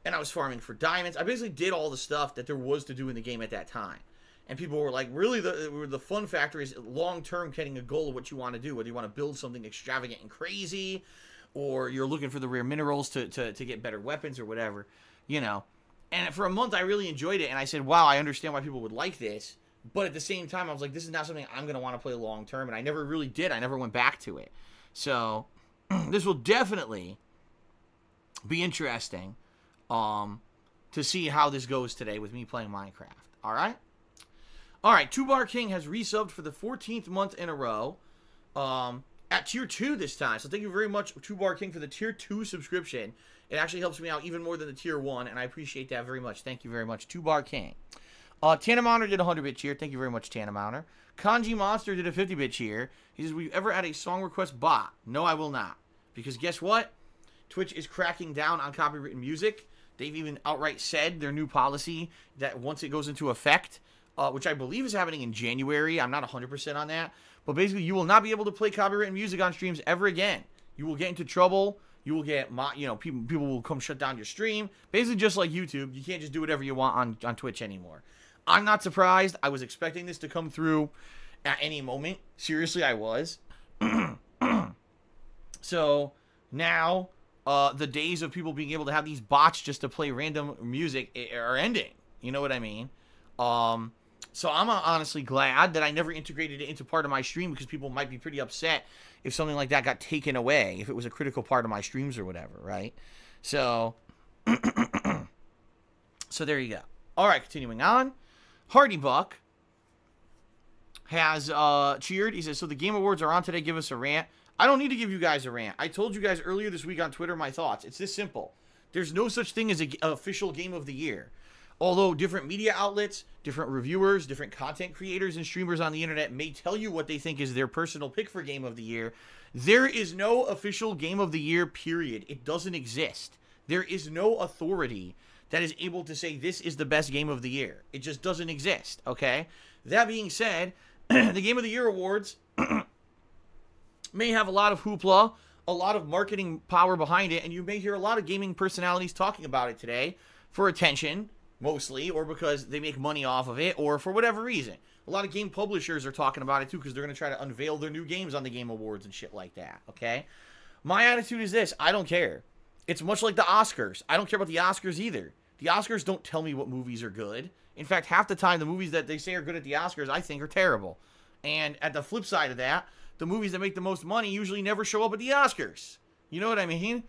and I was farming for diamonds. I basically did all the stuff that there was to do in the game at that time. And people were like, really, the fun factor is long-term getting a goal of what you want to do, whether you want to build something extravagant and crazy, or you're looking for the rare minerals to get better weapons or whatever, you know. And for a month, I really enjoyed it, and I said, wow, I understand why people would like this. But at the same time, I was like, this is not something I'm going to want to play long-term, and I never really did. I never went back to it. So, this will definitely be interesting to see how this goes today with me playing Minecraft. All right? All right, Two Bar King has resubbed for the 14th month in a row. At Tier 2 this time. So thank you very much, Two Bar King, for the Tier 2 subscription. It actually helps me out even more than the Tier 1, and I appreciate that very much. Thank you very much, Two Bar King. Tanamounder did a 100-bit cheer. Thank you very much, Tanamounder. Kanji Monster did a 50-bit cheer. He says, will you ever add a song request bot? No, I will not. Because guess what? Twitch is cracking down on copyrighted music. They've even outright said their new policy that once it goes into effect, which I believe is happening in January. I'm not 100% on that. But basically, you will not be able to play copyrighted music on streams ever again. You will get into trouble. You will get, people will come shut down your stream. Basically, just like YouTube, you can't just do whatever you want on Twitch anymore. I'm not surprised. I was expecting this to come through at any moment. Seriously, I was. So, now, the days of people being able to have these bots just to play random music are ending. You know what I mean? So I'm honestly glad that I never integrated it into part of my stream, because people might be pretty upset if something like that got taken away, if it was a critical part of my streams or whatever, right? So, so there you go. All right, continuing on. Hardy Buck has cheered. He says, so the Game Awards are on today. Give us a rant. I don't need to give you guys a rant. I told you guys earlier this week on Twitter my thoughts. It's this simple. There's no such thing as an official Game of the Year. Although different media outlets, different reviewers, different content creators and streamers on the internet may tell you what they think is their personal pick for Game of the Year, there is no official Game of the Year, period. It doesn't exist. There is no authority that is able to say this is the best Game of the Year. It just doesn't exist, okay? That being said, the Game of the Year awards may have a lot of hoopla, a lot of marketing power behind it, and you may hear a lot of gaming personalities talking about it today for attention, mostly, or because they make money off of it, or for whatever reason. A lot of game publishers are talking about it too because they're going to try to unveil their new games on the Game Awards and shit like that, okay? My attitude is this. I don't care. It's much like the Oscars. I don't care about the Oscars either. The Oscars don't tell me what movies are good. In fact, half the time, the movies that they say are good at the Oscars, I think are terrible. And at the flip side of that, the movies that make the most money usually never show up at the Oscars. You know what I mean?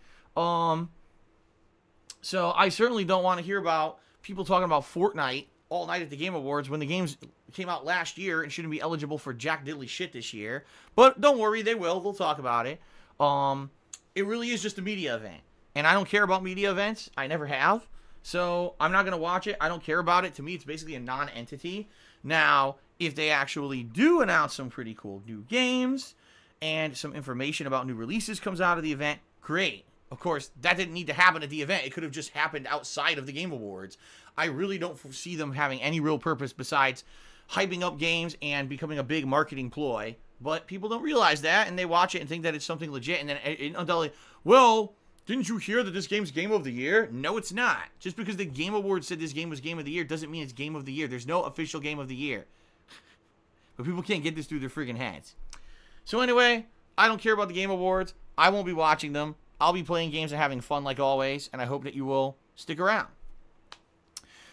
So I certainly don't want to hear about people talking about Fortnite all night at the Game Awards when the games came out last year and shouldn't be eligible for jack diddly shit this year. But don't worry, they will. They'll talk about it. It really is just a media event. And I don't care about media events. I never have. So I'm not going to watch it. I don't care about it. To me, it's basically a non-entity. Now, if they actually do announce some pretty cool new games and some information about new releases comes out of the event, great. Of course, that didn't need to happen at the event. It could have just happened outside of the Game Awards. I really don't see them having any real purpose besides hyping up games and becoming a big marketing ploy. But people don't realize that, and they watch it and think that it's something legit. And then until well, didn't you hear that this game's Game of the Year? No, it's not. Just because the Game Awards said this game was Game of the Year doesn't mean it's Game of the Year. There's no official Game of the Year. But people can't get this through their friggin' heads. So anyway, I don't care about the Game Awards. I won't be watching them. I'll be playing games and having fun like always, and I hope that you will stick around.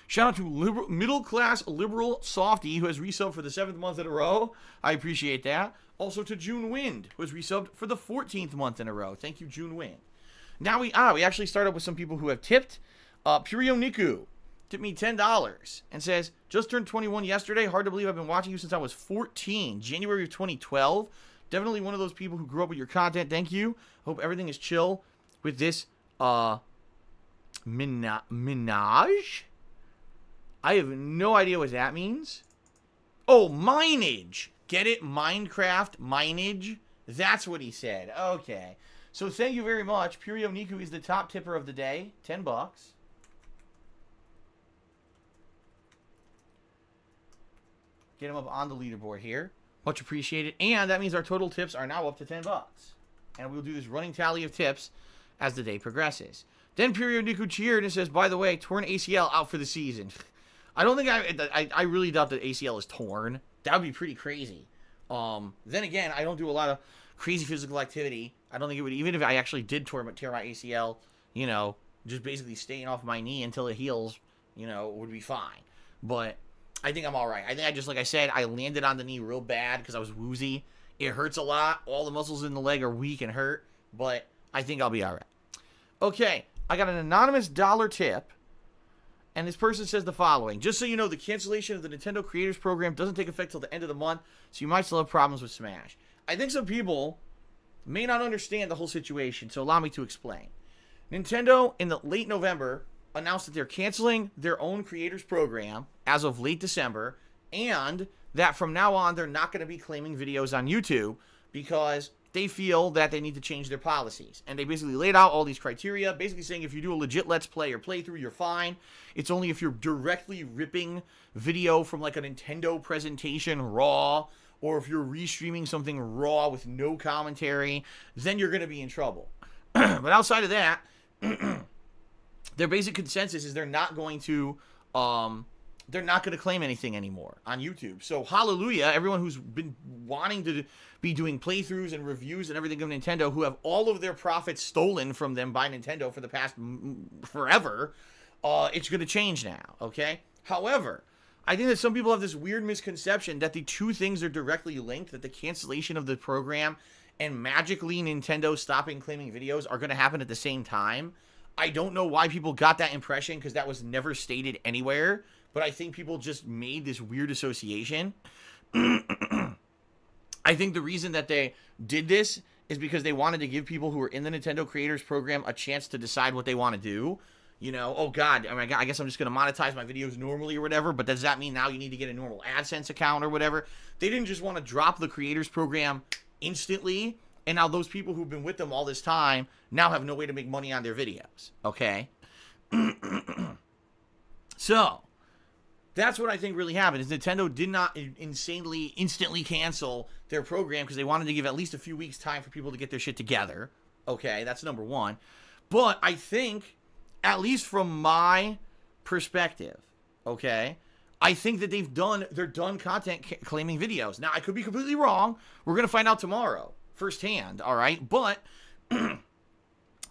Shout out to middle-class liberal softy who has resubbed for the 7th month in a row. I appreciate that. Also to June Wind, who has resubbed for the 14th month in a row. Thank you, June Wind. Now we actually started with some people who have tipped. Purio Niku tipped me $10 and says, just turned 21 yesterday. Hard to believe I've been watching you since I was 14. January of 2012. Definitely one of those people who grew up with your content. Thank you. Hope everything is chill with this Minaj. I have no idea what that means. Oh, mineage. Get it? Minecraft mineage? That's what he said. Okay. So thank you very much. Purio Niku is the top tipper of the day. $10. Get him up on the leaderboard here. Much appreciated. And that means our total tips are now up to $10. And we'll do this running tally of tips as the day progresses. Then Purio Niku cheered and says, by the way, torn ACL out for the season. I don't think I really doubt that ACL is torn. That would be pretty crazy. Then again, I don't do a lot of crazy physical activity. I don't think it would, even if I actually did tear my ACL, you know, just basically staying off my knee until it heals, you know, would be fine. But I think I'm all right. I think I just, like I said, I landed on the knee real bad because I was woozy. It hurts a lot. All the muscles in the leg are weak and hurt, but I think I'll be all right. Okay, I got an anonymous dollar tip, and this person says the following. Just so you know, the cancellation of the Nintendo Creators Program doesn't take effect till the end of the month, so you might still have problems with Smash. I think some people may not understand the whole situation, so allow me to explain. Nintendo, in the late November, announced that they're canceling their own Creators Program as of late December, and that from now on, they're not going to be claiming videos on YouTube because they feel that they need to change their policies. And they basically laid out all these criteria, basically saying if you do a legit Let's Play or playthrough, you're fine. It's only if you're directly ripping video from like a Nintendo presentation raw, or if you're restreaming something raw with no commentary, then you're going to be in trouble. But outside of that, their basic consensus is they're not going to claim anything anymore on YouTube. So hallelujah, everyone who's been wanting to be doing playthroughs and reviews and everything of Nintendo, who have all of their profits stolen from them by Nintendo for the past forever, it's going to change now, okay? However, I think that some people have this weird misconception that the two things are directly linked, that the cancellation of the program and magically Nintendo stopping claiming videos are going to happen at the same time. I don't know why people got that impression because that was never stated anywhere, but I think people just made this weird association. I think the reason that they did this is because they wanted to give people who are in the Nintendo Creators Program a chance to decide what they want to do. You know, oh God, I guess I'm just going to monetize my videos normally or whatever, but does that mean now you need to get a normal AdSense account or whatever? They didn't just want to drop the Creators Program instantly, and now those people who've been with them all this time now have no way to make money on their videos, okay? So, that's what I think really happened, is Nintendo did not instantly cancel their program because they wanted to give at least a few weeks time for people to get their shit together. Okay, that's number one. But I think, at least from my perspective, okay, I think that they're done content claiming videos. Now, I could be completely wrong. We're going to find out tomorrow, firsthand, all right? But the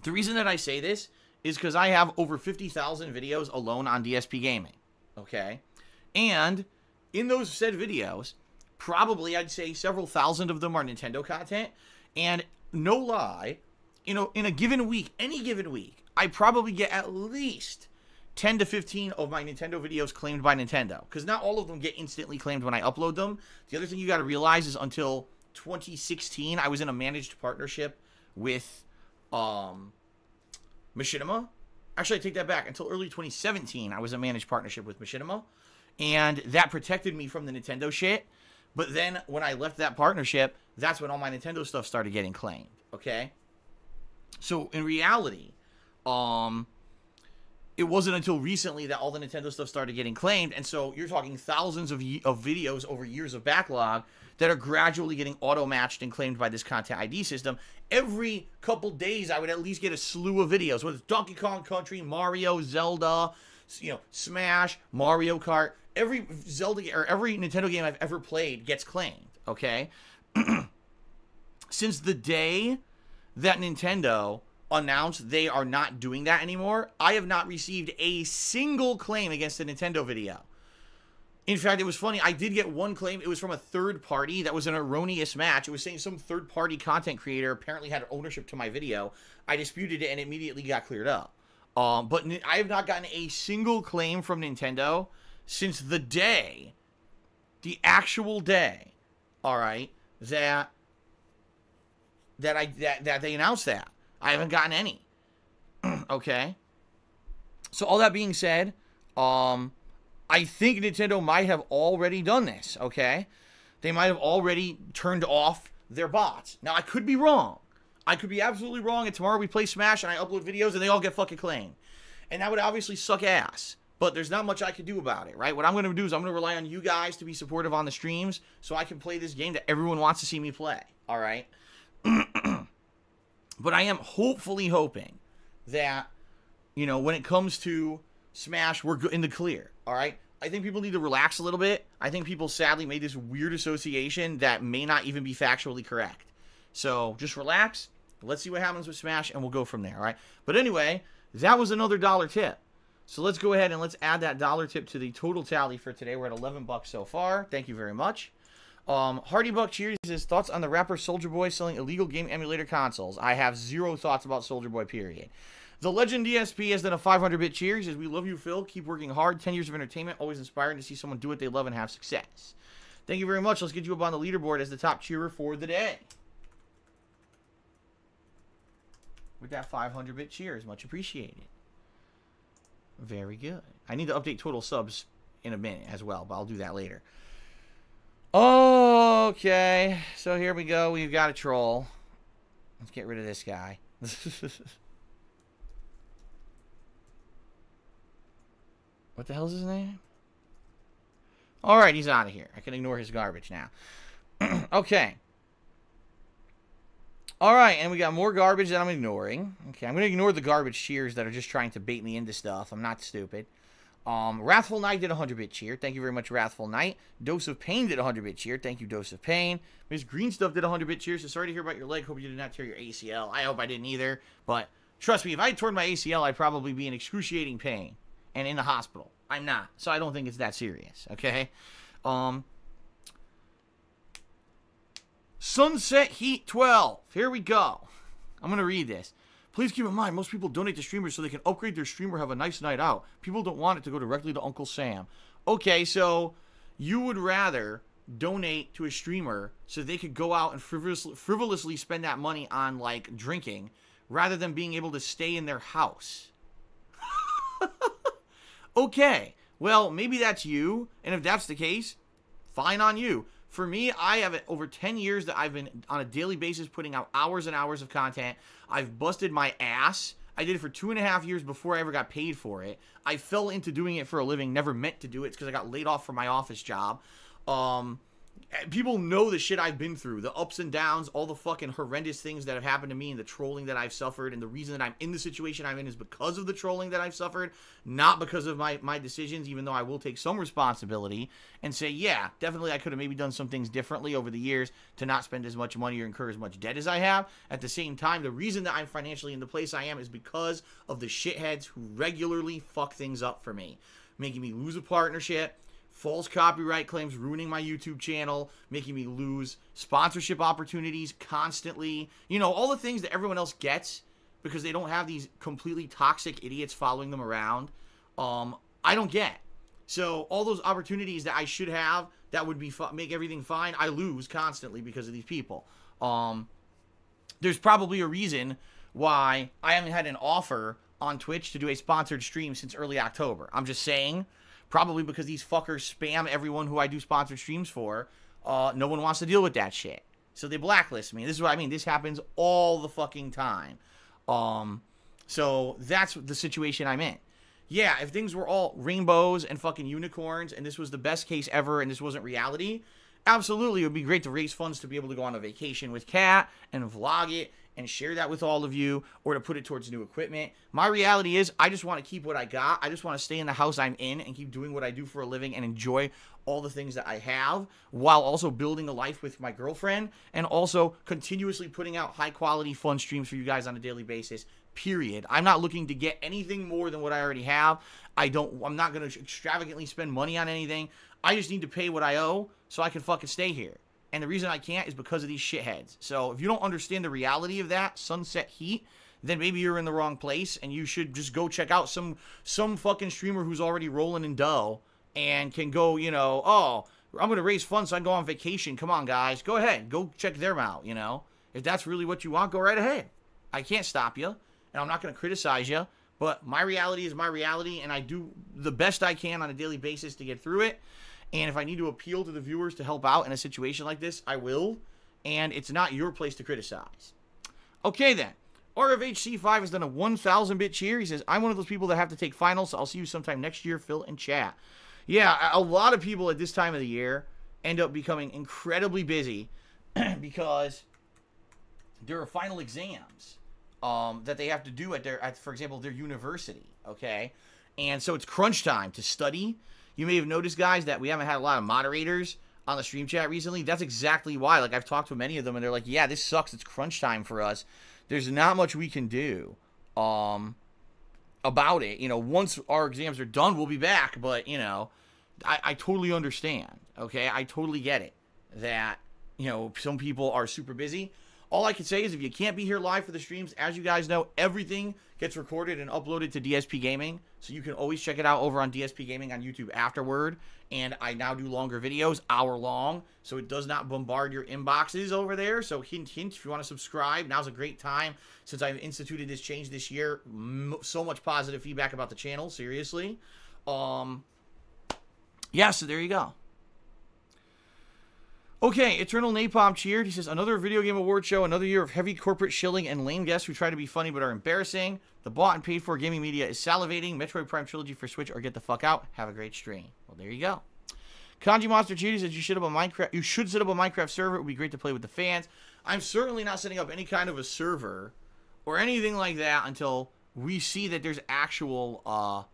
reason that I say this is because I have over 50,000 videos alone on DSPGaming, okay? And in those said videos, probably I'd say several thousand of them are Nintendo content. And no lie, you know, in a given week, any given week, I probably get at least 10 to 15 of my Nintendo videos claimed by Nintendo. Because not all of them get instantly claimed when I upload them. The other thing you got to realize is until 2016, I was in a managed partnership with Machinima. Actually, I take that back. Until early 2017, I was in a managed partnership with Machinima. And that protected me from the Nintendo shit. But then when I left that partnership, that's when all my Nintendo stuff started getting claimed. Okay? So in reality, it wasn't until recently that all the Nintendo stuff started getting claimed. And so you're talking thousands of videos over years of backlog that are gradually getting auto-matched and claimed by this content ID system. Every couple days, I would at least get a slew of videos, whether it's Donkey Kong Country, Mario, Zelda, you know, Smash, Mario Kart. Every Zelda or every Nintendo game I've ever played gets claimed, okay? Since the day that Nintendo announced they are not doing that anymore, I have not received a single claim against a Nintendo video. In fact, it was funny. I did get one claim. It was from a third party. That was an erroneous match. It was saying some third-party content creator apparently had ownership to my video. I disputed it and it immediately got cleared up. But I have not gotten a single claim from Nintendo since the day, the actual day, all right, that they announced that. I haven't gotten any. Okay? So all that being said, I think Nintendo might have already done this, okay? They might have already turned off their bots. Now, I could be wrong. I could be absolutely wrong, and tomorrow we play Smash and I upload videos and they all get fucking claimed. And that would obviously suck ass. But there's not much I can do about it, right? What I'm going to do is I'm going to rely on you guys to be supportive on the streams so I can play this game that everyone wants to see me play, all right? But I am hopefully hoping that, you know, when it comes to Smash, we're in the clear, all right? I think people need to relax a little bit. I think people sadly made this weird association that may not even be factually correct. So just relax. Let's see what happens with Smash, and we'll go from there, all right? But anyway, that was another $1 tip. So let's go ahead and let's add that $1 tip to the total tally for today. We're at 11 bucks so far. Thank you very much. Hardy Buck Cheers says, thoughts on the rapper Soulja Boy selling illegal game emulator consoles? I have zero thoughts about Soulja Boy, period. The Legend DSP has done a 500-bit cheer. He says, we love you, Phil. Keep working hard. 10 years of entertainment. Always inspiring to see someone do what they love and have success. Thank you very much. Let's get you up on the leaderboard as the top cheerer for the day. With that 500-bit cheers. Much appreciated. Very good. I need to update total subs in a minute as well, but I'll do that later. Okay, so here we go. We've got a troll. Let's get rid of this guy. What the hell is his name? Alright, he's out of here. I can ignore his garbage now. Okay. Alright, and we got more garbage that I'm ignoring. Okay, I'm going to ignore the garbage cheers that are just trying to bait me into stuff. I'm not stupid. Wrathful Knight did a 100-bit cheer. Thank you very much, Wrathful Knight. Dose of Pain did a 100-bit cheer. Thank you, Dose of Pain. Miss Green Stuff did a 100-bit cheer. So sorry to hear about your leg. Hope you did not tear your ACL. I hope I didn't either. But trust me, if I had torn my ACL, I'd probably be in excruciating pain and in the hospital. I'm not. So I don't think it's that serious. Okay? Sunset Heat 12. Here we go. I'm going to read this. Please keep in mind, most people donate to streamers so they can upgrade their stream or have a nice night out. People don't want it to go directly to Uncle Sam. Okay, so you would rather donate to a streamer so they could go out and frivolously spend that money on, like, drinking rather than being able to stay in their house. Okay, well, maybe that's you, and if that's the case, fine on you. For me, I have over 10 years that I've been on a daily basis putting out hours and hours of content. I've busted my ass. I did it for 2.5 years before I ever got paid for it. I fell into doing it for a living, never meant to do it because I got laid off from my office job. People know the shit I've been through, the ups and downs, all the fucking horrendous things that have happened to me and the trolling that I've suffered. And the reason that I'm in the situation I'm in is because of the trolling that I've suffered, not because of my decisions, even though I will take some responsibility and say, yeah, definitely I could have maybe done some things differently over the years to not spend as much money or incur as much debt as I have. At the same time, the reason that I'm financially in the place I am is because of the shitheads who regularly fuck things up for me, making me lose a partnership, false copyright claims, ruining my YouTube channel, making me lose sponsorship opportunities constantly. You know, all the things that everyone else gets because they don't have these completely toxic idiots following them around. I don't get. So all those opportunities that I should have that would be make everything fine, I lose constantly because of these people. There's probably a reason why I haven't had an offer on Twitch to do a sponsored stream since early October. I'm just saying. Probably because these fuckers spam everyone who I do sponsored streams for. No one wants to deal with that shit. So they blacklist me. This is what I mean. This happens all the fucking time. So that's the situation I'm in. Yeah, if things were all rainbows and fucking unicorns and this was the best case ever and this wasn't reality, absolutely it would be great to raise funds to be able to go on a vacation with Kat and vlog it and share that with all of you, or to put it towards new equipment. My reality is, I just want to keep what I got. I just want to stay in the house I'm in and keep doing what I do for a living and enjoy all the things that I have, while also building a life with my girlfriend, and also continuously putting out high-quality, fun streams for you guys on a daily basis, period. I'm not looking to get anything more than what I already have. I'm not going to extravagantly spend money on anything. I just need to pay what I owe so I can fucking stay here. And the reason I can't is because of these shitheads. So if you don't understand the reality of that, Sunset Heat, then maybe you're in the wrong place and you should just go check out some fucking streamer who's already rolling in dough and can go, you know, oh, I'm going to raise funds so I can go on vacation. Come on, guys. Go ahead. Go check them out, you know. If that's really what you want, go right ahead. I can't stop you, and I'm not going to criticize you. But my reality is my reality, and I do the best I can on a daily basis to get through it. And if I need to appeal to the viewers to help out in a situation like this, I will. And it's not your place to criticize. Okay, then. RFHC5 has done a 1,000-bit cheer. He says, I'm one of those people that have to take finals, so I'll see you sometime next year, Phil and chat. Yeah, a lot of people at this time of the year end up becoming incredibly busy because there are final exams that they have to do at, for example, their university, okay? And so it's crunch time to study. You may have noticed, guys, that we haven't had a lot of moderators on the stream chat recently. That's exactly why. Like, I've talked to many of them, and they're like, yeah, this sucks. It's crunch time for us. There's not much we can do about it. You know, once our exams are done, we'll be back. But, you know, I totally understand, okay? I totally get it that, you know, some people are super busy. All I can say is if you can't be here live for the streams, as you guys know, everything gets recorded and uploaded to DSPGaming. So you can always check it out over on DSPGaming on YouTube afterward. And I now do longer videos, hour long, so it does not bombard your inboxes over there. So hint, hint, if you want to subscribe, now's a great time. Since I've instituted this change this year, so much positive feedback about the channel, seriously. Yeah, so there you go. Okay, Eternal Napalm cheered. He says, another video game award show, another year of heavy corporate shilling and lame guests who try to be funny but are embarrassing. The bought and paid for gaming media is salivating. Metroid Prime Trilogy for Switch or get the fuck out. Have a great stream. Well, there you go. Kanji Monster cheered. He says, you should set up a Minecraft server. It would be great to play with the fans. I'm certainly not setting up any kind of a server or anything like that until we see that there's actual,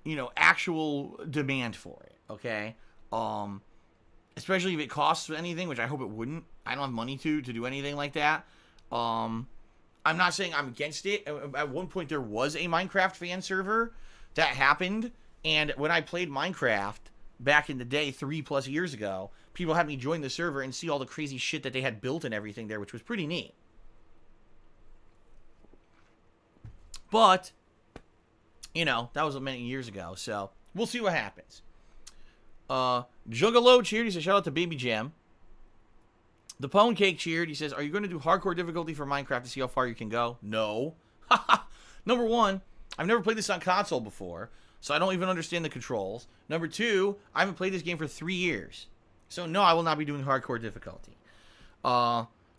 you know, actual demand for it, okay? Especially if it costs anything, which I hope it wouldn't. I don't have money to do anything like that. I'm not saying I'm against it. At one point, there was a Minecraft fan server that happened. And when I played Minecraft back in the day, 3+ years ago, people had me join the server and see all the crazy shit that they had built and everything there, which was pretty neat. But, you know, that was many years ago. So, we'll see what happens. Juggalo cheered. He says, shout out to Baby Jam. The Pone Cake cheered. He says, are you going to do hardcore difficulty for Minecraft to see how far you can go? No. Number one, I've never played this on console before, so I don't even understand the controls. Number two, I haven't played this game for 3 years. So no, I will not be doing hardcore difficulty.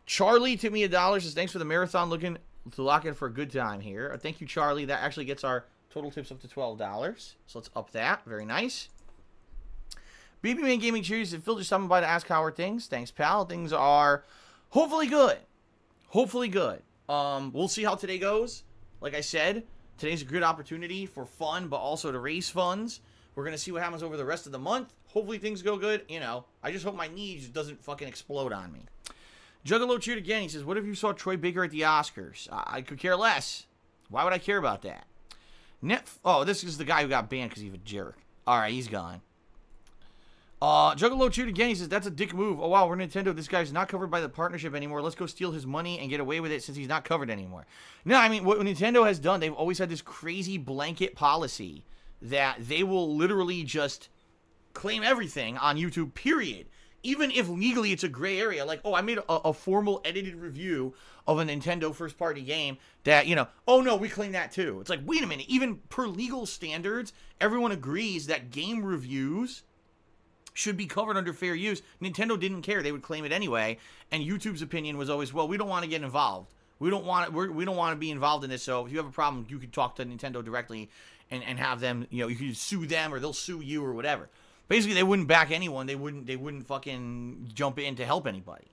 Charlie tipped me $1. Says, thanks for the marathon. Looking to lock in for a good time here. Thank you, Charlie. That actually gets our total tips up to $12. So let's up that. Very nice. BB Man Gaming cheers. And Phil just stopping by to ask how are things. Thanks, pal. Things are hopefully good. Hopefully good. We'll see how today goes. Like I said, today's a good opportunity for fun, but also to raise funds. We're going to see what happens over the rest of the month. Hopefully things go good. You know, I just hope my knee just doesn't fucking explode on me. Juggalo cheered again. He says, what if you saw Troy Baker at the Oscars? I could care less. Why would I care about that? Oh, this is the guy who got banned because he's a jerk. All right, he's gone. Juggalo cheered again. He says, that's a dick move. Oh, wow, we're Nintendo. This guy's not covered by the partnership anymore. Let's go steal his money and get away with it since he's not covered anymore. No, I mean, what Nintendo has done, they've always had this crazy blanket policy that they will literally just claim everything on YouTube, period. Even if legally it's a gray area, like, oh, I made a formal edited review of a Nintendo first-party game that, you know, oh, no, we claim that too. It's like, wait a minute, even per legal standards, everyone agrees that game reviews should be covered under fair use. Nintendo didn't care. They would claim it anyway, and YouTube's opinion was always, well, we don't want to get involved. We don't want to be involved in this, so if you have a problem, you could talk to Nintendo directly and have them, you know, you could sue them or they'll sue you or whatever. Basically, they wouldn't back anyone. They wouldn't fucking jump in to help anybody.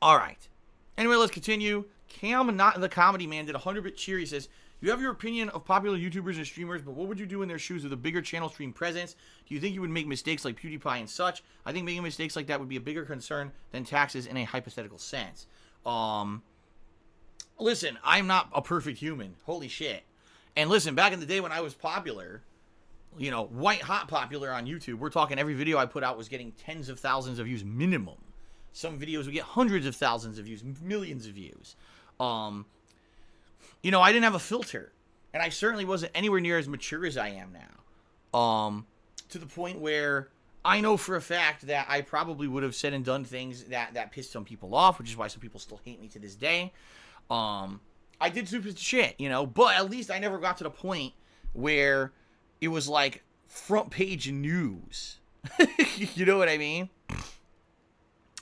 All right. Anyway, let's continue. Cam, not the comedy man, did 100-bit cheer. He says, you have your opinion of popular YouTubers and streamers, but what would you do in their shoes with a bigger channel stream presence? Do you think you would make mistakes like PewDiePie and such? I think making mistakes like that would be a bigger concern than taxes in a hypothetical sense. Listen, I'm not a perfect human. Holy shit. And listen, back in the day when I was popular, you know, white hot popular on YouTube, we're talking every video I put out was getting tens of thousands of views minimum. Some videos would get hundreds of thousands of views, millions of views. You know, I didn't have a filter. And I certainly wasn't anywhere near as mature as I am now. To the point where I know for a fact that I probably would have said and done things that pissed some people off, which is why some people still hate me to this day. I did stupid shit, you know, but at least I never got to the point where it was like front page news. You know what I mean?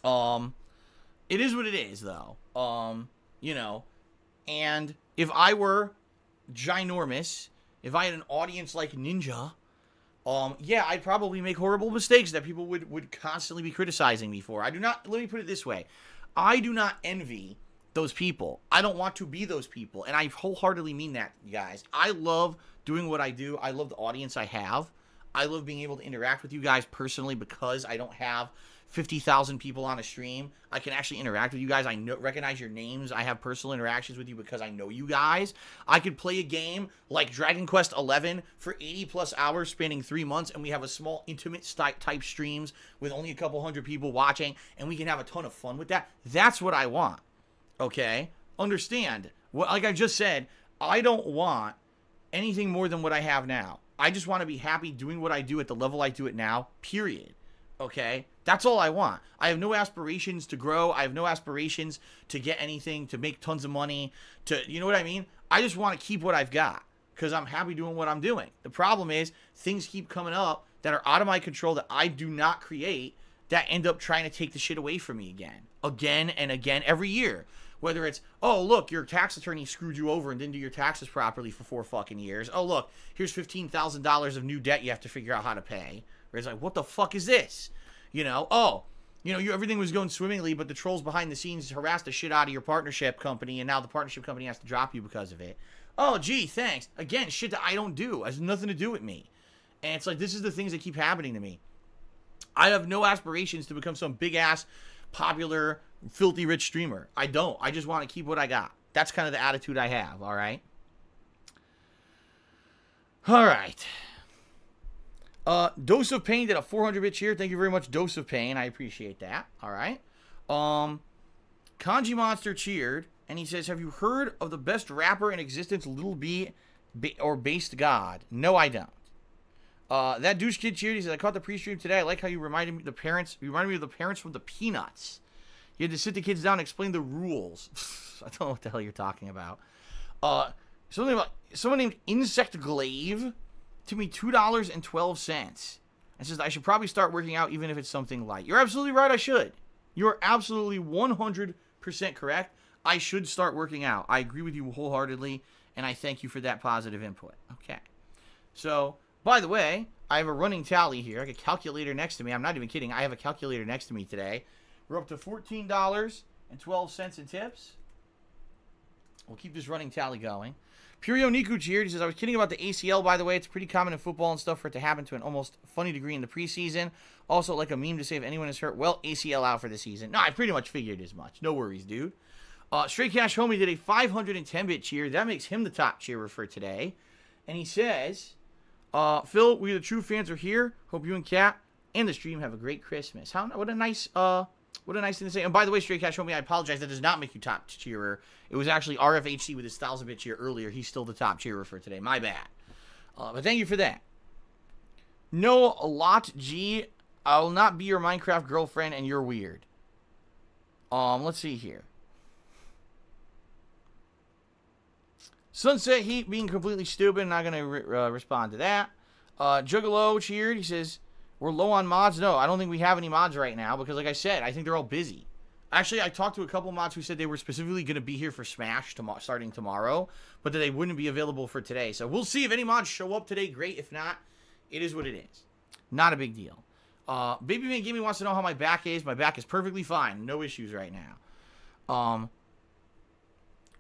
It is what it is, though. You know, and if I were ginormous, if I had an audience like Ninja, yeah, I'd probably make horrible mistakes that people would constantly be criticizing me for. Let me put it this way. I do not envy those people. I don't want to be those people. And I wholeheartedly mean that, guys. I love doing what I do. I love the audience I have. I love being able to interact with you guys personally because I don't have 50,000 people on a stream. I can actually interact with you guys. I recognize your names. I have personal interactions with you because I know you guys. I could play a game like Dragon Quest XI for 80 plus hours spanning 3 months, and we have a small intimate type streams with only a couple hundred people watching, and we can have a ton of fun with that. That's what I want. Okay? Understand. Like I just said, I don't want anything more than what I have now. I just want to be happy doing what I do at the level I do it now, period. Okay? That's all I want. I have no aspirations to grow. I have no aspirations to get anything, to make tons of money, you know what I mean? I just want to keep what I've got because I'm happy doing what I'm doing. The problem is things keep coming up that are out of my control that I do not create that end up trying to take the shit away from me again and again every year. Whether it's, oh, look, your tax attorney screwed you over and didn't do your taxes properly for 4 fucking years. Oh, look, here's $15,000 of new debt you have to figure out how to pay. Where it's like, what the fuck is this? You know, oh, you know, everything was going swimmingly, but the trolls behind the scenes harassed the shit out of your partnership company, and now the partnership company has to drop you because of it. Oh, gee, thanks. Again, shit that I don't do. It has nothing to do with me. And it's like, this is the things that keep happening to me. I have no aspirations to become some big-ass, popular, filthy rich streamer. I don't. I just want to keep what I got. That's kind of the attitude I have, all right? All right. Dose of Pain did a 400-bit cheer. Thank you very much, Dose of Pain. I appreciate that. All right. Kanji Monster cheered, and he says, have you heard of the best rapper in existence, Lil B, or based God. No, I don't. That douche kid cheered. He said, I caught the pre-stream today. I like how you reminded me of the parents. You reminded me of the parents from the Peanuts. You had to sit the kids down and explain the rules. I don't know what the hell you're talking about. Something about someone named Insect Glaive to me $2.12. And says I should probably start working out even if it's something light. You're absolutely right. I should. You're absolutely 100% correct. I should start working out. I agree with you wholeheartedly, and I thank you for that positive input. Okay. So, by the way, I have a running tally here. I have a calculator next to me. I'm not even kidding. I have a calculator next to me today. We're up to $14.12 in tips. We'll keep this running tally going. Purio Niku cheered. He says, I was kidding about the ACL, by the way. It's pretty common in football and stuff for it to happen to an almost funny degree in the preseason. Also, like a meme to say if anyone is hurt, well, ACL out for the season. No, I pretty much figured as much. No worries, dude. Straight Cash Homie did a 510-bit cheer. That makes him the top cheerer for today. And he says, Phil, we the true fans are here. Hope you and Kat and the stream have a great Christmas. What a nice thing to say. And by the way, Straight Cash Homie, I apologize. That does not make you top cheerer. It was actually RFHC with his 1,000-bit cheer earlier. He's still the top cheerer for today. My bad. But thank you for that. No, Lot G. I will not be your Minecraft girlfriend, and you're weird. Let's see here. Sunset Heat being completely stupid. Not going to respond to that. Juggalo cheered. He says, we're low on mods. No, I don't think we have any mods right now because, like I said, I think they're all busy. Actually, I talked to a couple mods who said they were specifically going to be here for Smash starting tomorrow, but that they wouldn't be available for today. So we'll see if any mods show up today. Great. If not, it is what it is. Not a big deal. Baby Man Gaming wants to know how my back is. My back is perfectly fine. No issues right now.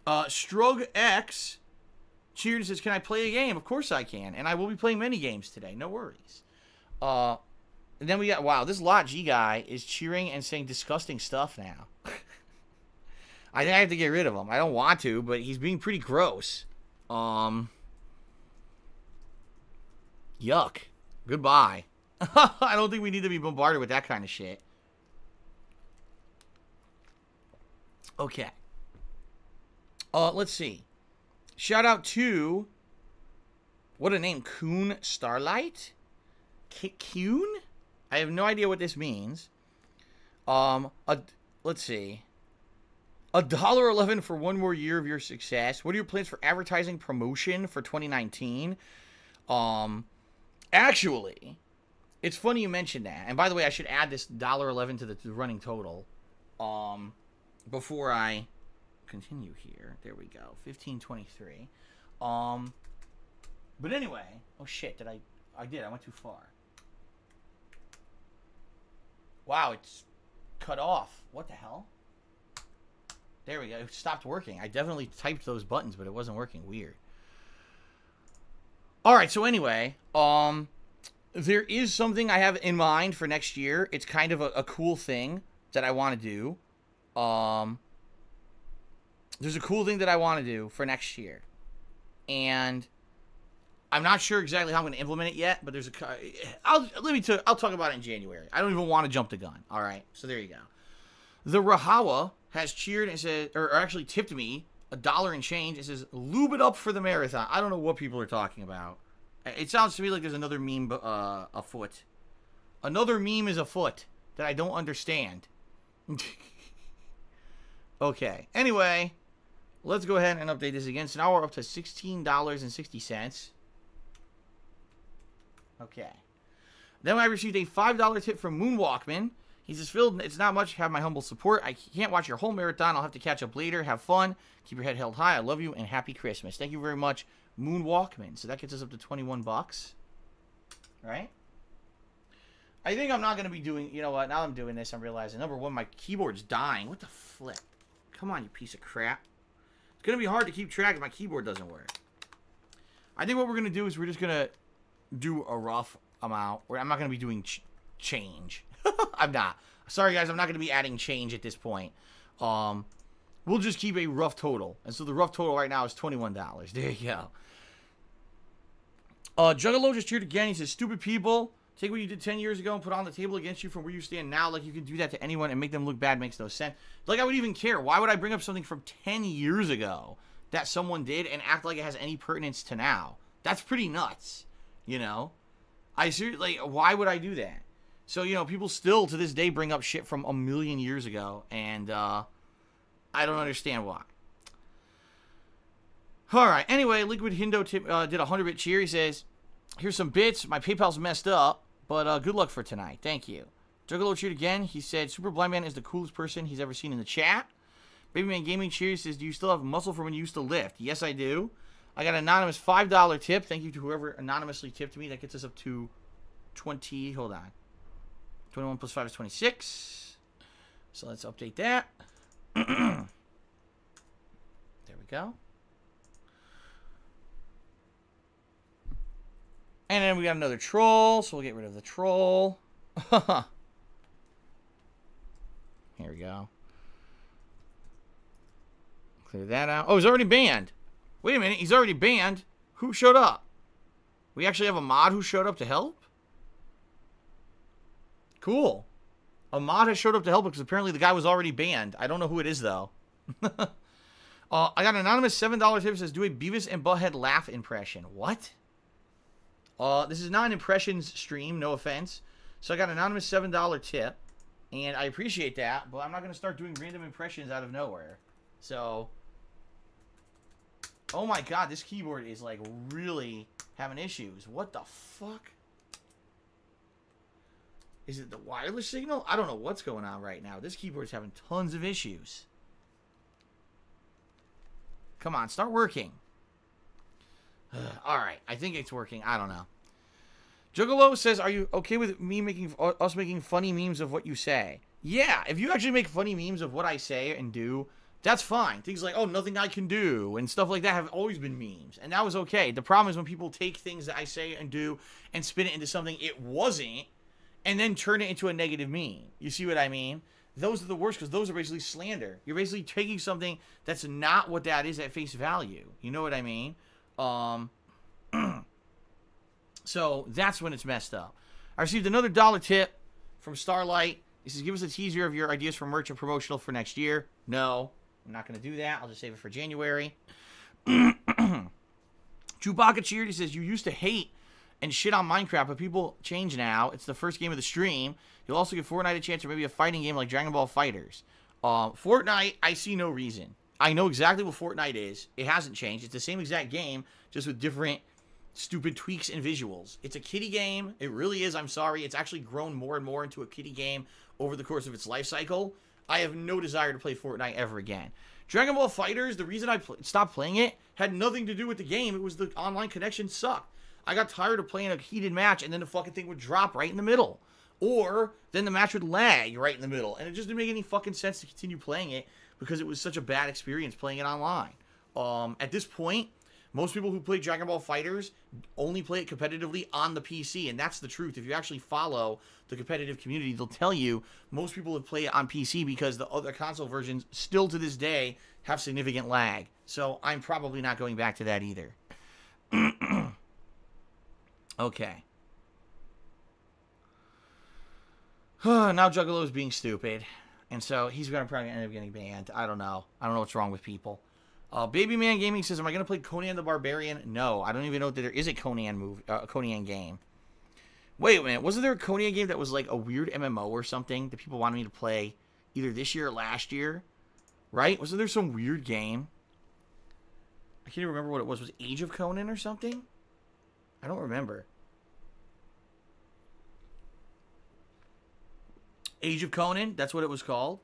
Strug X cheered and says, can I play a game? Of course I can. And I will be playing many games today. No worries. And then we got, wow, this Lot G guy is cheering and saying disgusting stuff now. I think I have to get rid of him. I don't want to, but he's being pretty gross. Yuck. Goodbye. I don't think we need to be bombarded with that kind of shit. Okay. Let's see. Shout out to, what a name, Coon Starlight? Coon? I have no idea what this means. Let's see. $1.11 for one more year of your success. What are your plans for advertising promotion for 2019? Actually, it's funny you mentioned that. And by the way, I should add this $1.11 to the running total. Before I continue here. There we go. 1523. But anyway, oh shit, I did. I went too far. Wow, it's cut off. What the hell? There we go. It stopped working. I definitely typed those buttons, but it wasn't working. Weird. All right, so anyway, there is something I have in mind for next year. It's kind of a cool thing that I want to do. There's a cool thing that I want to do for next year. And I'm not sure exactly how I'm going to implement it yet, but there's I'll talk about it in January. I don't even want to jump the gun. All right, so there you go. The Rahawa has cheered and said, or actually tipped me $1 and change. It says, lube it up for the marathon. I don't know what people are talking about. It sounds to me like there's another meme afoot. Another meme is afoot that I don't understand. Okay. Anyway, let's go ahead and update this again. So now we're up to $16.60. Okay. Then I received a $5 tip from Moonwalkman. He says, Phil, it's not much. Have my humble support. I can't watch your whole marathon. I'll have to catch up later. Have fun. Keep your head held high. I love you, and happy Christmas. Thank you very much, Moonwalkman. So that gets us up to 21 bucks. Right? I think I'm not going to be doing... You know what? Now I'm doing this, I'm realizing, number one, my keyboard's dying. What the flip? Come on, you piece of crap. It's going to be hard to keep track if my keyboard doesn't work. I think what we're going to do is we're just going to do a rough amount. I'm not going to be doing change. I'm not. Sorry, guys. I'm not going to be adding change at this point. We'll just keep a rough total. And so the rough total right now is $21. There you go. Juggalo just cheered again. He says, stupid people, take what you did 10 years ago and put it on the table against you from where you stand now. Like you can do that to anyone and make them look bad makes no sense. Like I would even care. Why would I bring up something from 10 years ago that someone did and act like it has any pertinence to now. That's pretty nuts, you know? I seriously, like, why would I do that? So, you know, people still to this day bring up shit from a million years ago, and I don't understand why. All right, anyway, Liquid Hindo did a 100-bit cheer. He says, here's some bits. My PayPal's messed up, but good luck for tonight. Thank you. Juggalo cheered again. He said, Super Blind Man is the coolest person he's ever seen in the chat. Babyman Gaming cheers. Says, do you still have muscle from when you used to lift? Yes, I do. I got an anonymous $5 tip. Thank you to whoever anonymously tipped me. That gets us up to 20. Hold on. 21 plus 5 is 26. So let's update that. There we go. And then we got another troll, so we'll get rid of the troll. Here we go. Clear that out. Oh, he's already banned. Wait a minute, he's already banned. Who showed up? We actually have a mod who showed up to help? Cool. A mod has showed up to help because apparently the guy was already banned. I don't know who it is, though. I got an anonymous $7 tip that says, do a Beavis and Butthead laugh impression. What? This is not an impressions stream, no offense. So I got an anonymous $7 tip, and I appreciate that, but I'm not going to start doing random impressions out of nowhere. So, oh my god, this keyboard is, like, really having issues. What the fuck? Is it the wireless signal? I don't know what's going on right now. This keyboard's having tons of issues. Come on, start working. Alright, I think it's working. I don't know. Juggalo says, are you okay with me making us making funny memes of what you say? Yeah, if you actually make funny memes of what I say and do, that's fine. Things like, oh, nothing I can do, and stuff like that have always been memes. And that was okay. The problem is when people take things that I say and do and spin it into something it wasn't, and then turn it into a negative meme. You see what I mean? Those are the worst because those are basically slander. You're basically taking something that's not what that is at face value. You know what I mean? So that's when it's messed up. I received another $1 tip from Starlight. He says, give us a teaser of your ideas for merch and promotional for next year. No, I'm not going to do that. I'll just save it for January. Chewbacca cheered. He says, you used to hate and shit on Minecraft, but people change now. It's the first game of the stream. You'll also give Fortnite a chance or maybe a fighting game like Dragon Ball FighterZ. Fortnite, I see no reason. I know exactly what Fortnite is. It hasn't changed. It's the same exact game, just with different stupid tweaks and visuals. It's a kiddie game. It really is. I'm sorry. It's actually grown more and more into a kiddie game over the course of its life cycle. I have no desire to play Fortnite ever again. Dragon Ball FighterZ, the reason I stopped playing it had nothing to do with the game. It was the online connection sucked. I got tired of playing a heated match and then the fucking thing would drop right in the middle. Or then the match would lag right in the middle. And it just didn't make any fucking sense to continue playing it because it was such a bad experience playing it online. At this point, most people who play Dragon Ball FighterZ only play it competitively on the PC, and that's the truth. If you actually follow the competitive community, they'll tell you most people would play it on PC because the other console versions still to this day have significant lag. So I'm probably not going back to that either. Okay. Now Juggalo is being stupid, and so he's going to probably end up getting banned. I don't know. I don't know what's wrong with people. Babyman Gaming says, am I going to play Conan the Barbarian? No, I don't even know that there is a Conan Conan game. Wait a minute. Wasn't there a Conan game that was like a weird MMO or something that people wanted me to play either this year or last year? Right? Wasn't there some weird game? I can't even remember what it was. Was it Age of Conan or something? I don't remember. Age of Conan? That's what it was called?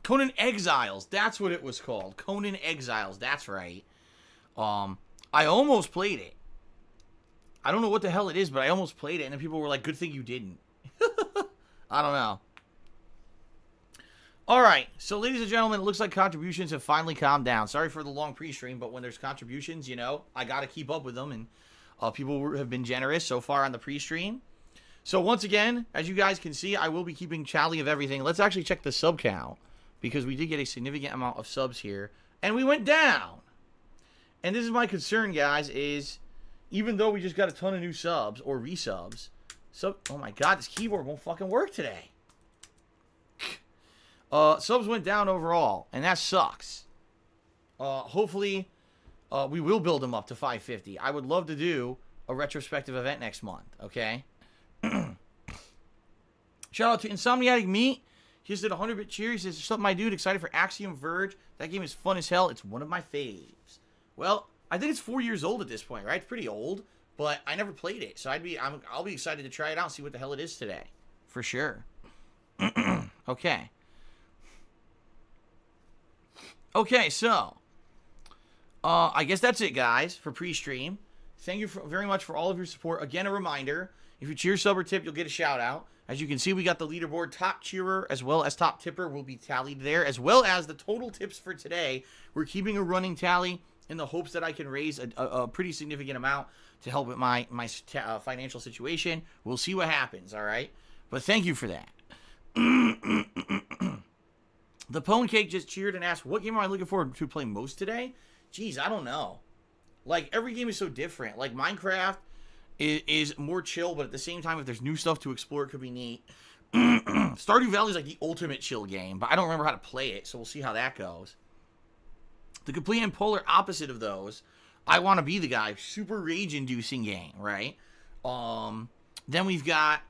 Conan Exiles. That's what it was called. Conan Exiles. That's right. I almost played it. I don't know what the hell it is, but I almost played it, and then people were like, good thing you didn't. I don't know. Alright, so ladies and gentlemen, it looks like contributions have finally calmed down. Sorry for the long pre-stream, but when there's contributions, you know, I gotta keep up with them, and people have been generous so far on the pre-stream. So once again, as you guys can see, I will be keeping tally of everything. Let's actually check the sub count, because we did get a significant amount of subs here, and we went down. And this is my concern, guys, is even though we just got a ton of new subs, or resubs, So, oh my god, this keyboard won't fucking work today. Subs went down overall, and that sucks. Hopefully, we will build them up to 550. I would love to do a retrospective event next month, okay? Shout out to Insomniatic Meat. He just did a 100-bit cheer. He says, "What's up, my dude? Excited for Axiom Verge. That game is fun as hell. It's one of my faves." Well, I think it's 4 years old at this point, right? It's pretty old, but I never played it, so I'll be excited to try it out and see what the hell it is today, for sure. Okay. Okay, so I guess that's it, guys, for pre-stream. Thank you very much for all of your support. Again, a reminder: if you cheer, sub, or tip, you'll get a shout out. As you can see, we got the leaderboard. Top cheerer as well as top tipper will be tallied there, as well as the total tips for today. We're keeping a running tally in the hopes that I can raise a pretty significant amount to help with my financial situation. We'll see what happens, all right? But thank you for that. The Pone Cake just cheered and asked, what game am I looking forward to play most today? Jeez, I don't know. Like, every game is so different. Like, Minecraft is more chill, but at the same time, if there's new stuff to explore, it could be neat. Stardew Valley is like the ultimate chill game, but I don't remember how to play it, so we'll see how that goes. The complete and polar opposite of those, I Want to Be the Guy, super rage-inducing game, right? Then we've got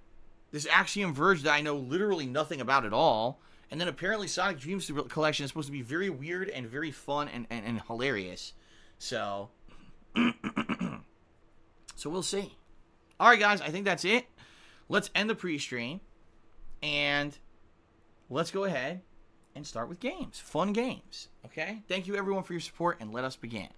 this Axiom Verge that I know literally nothing about at all, and then apparently Sonic Dreams Collection is supposed to be very weird and very fun and hilarious. So, so we'll see. All right, guys, I think that's it. Let's end the pre-stream, and let's go ahead and start with games. Fun games, okay? Thank you, everyone, for your support, and let us begin.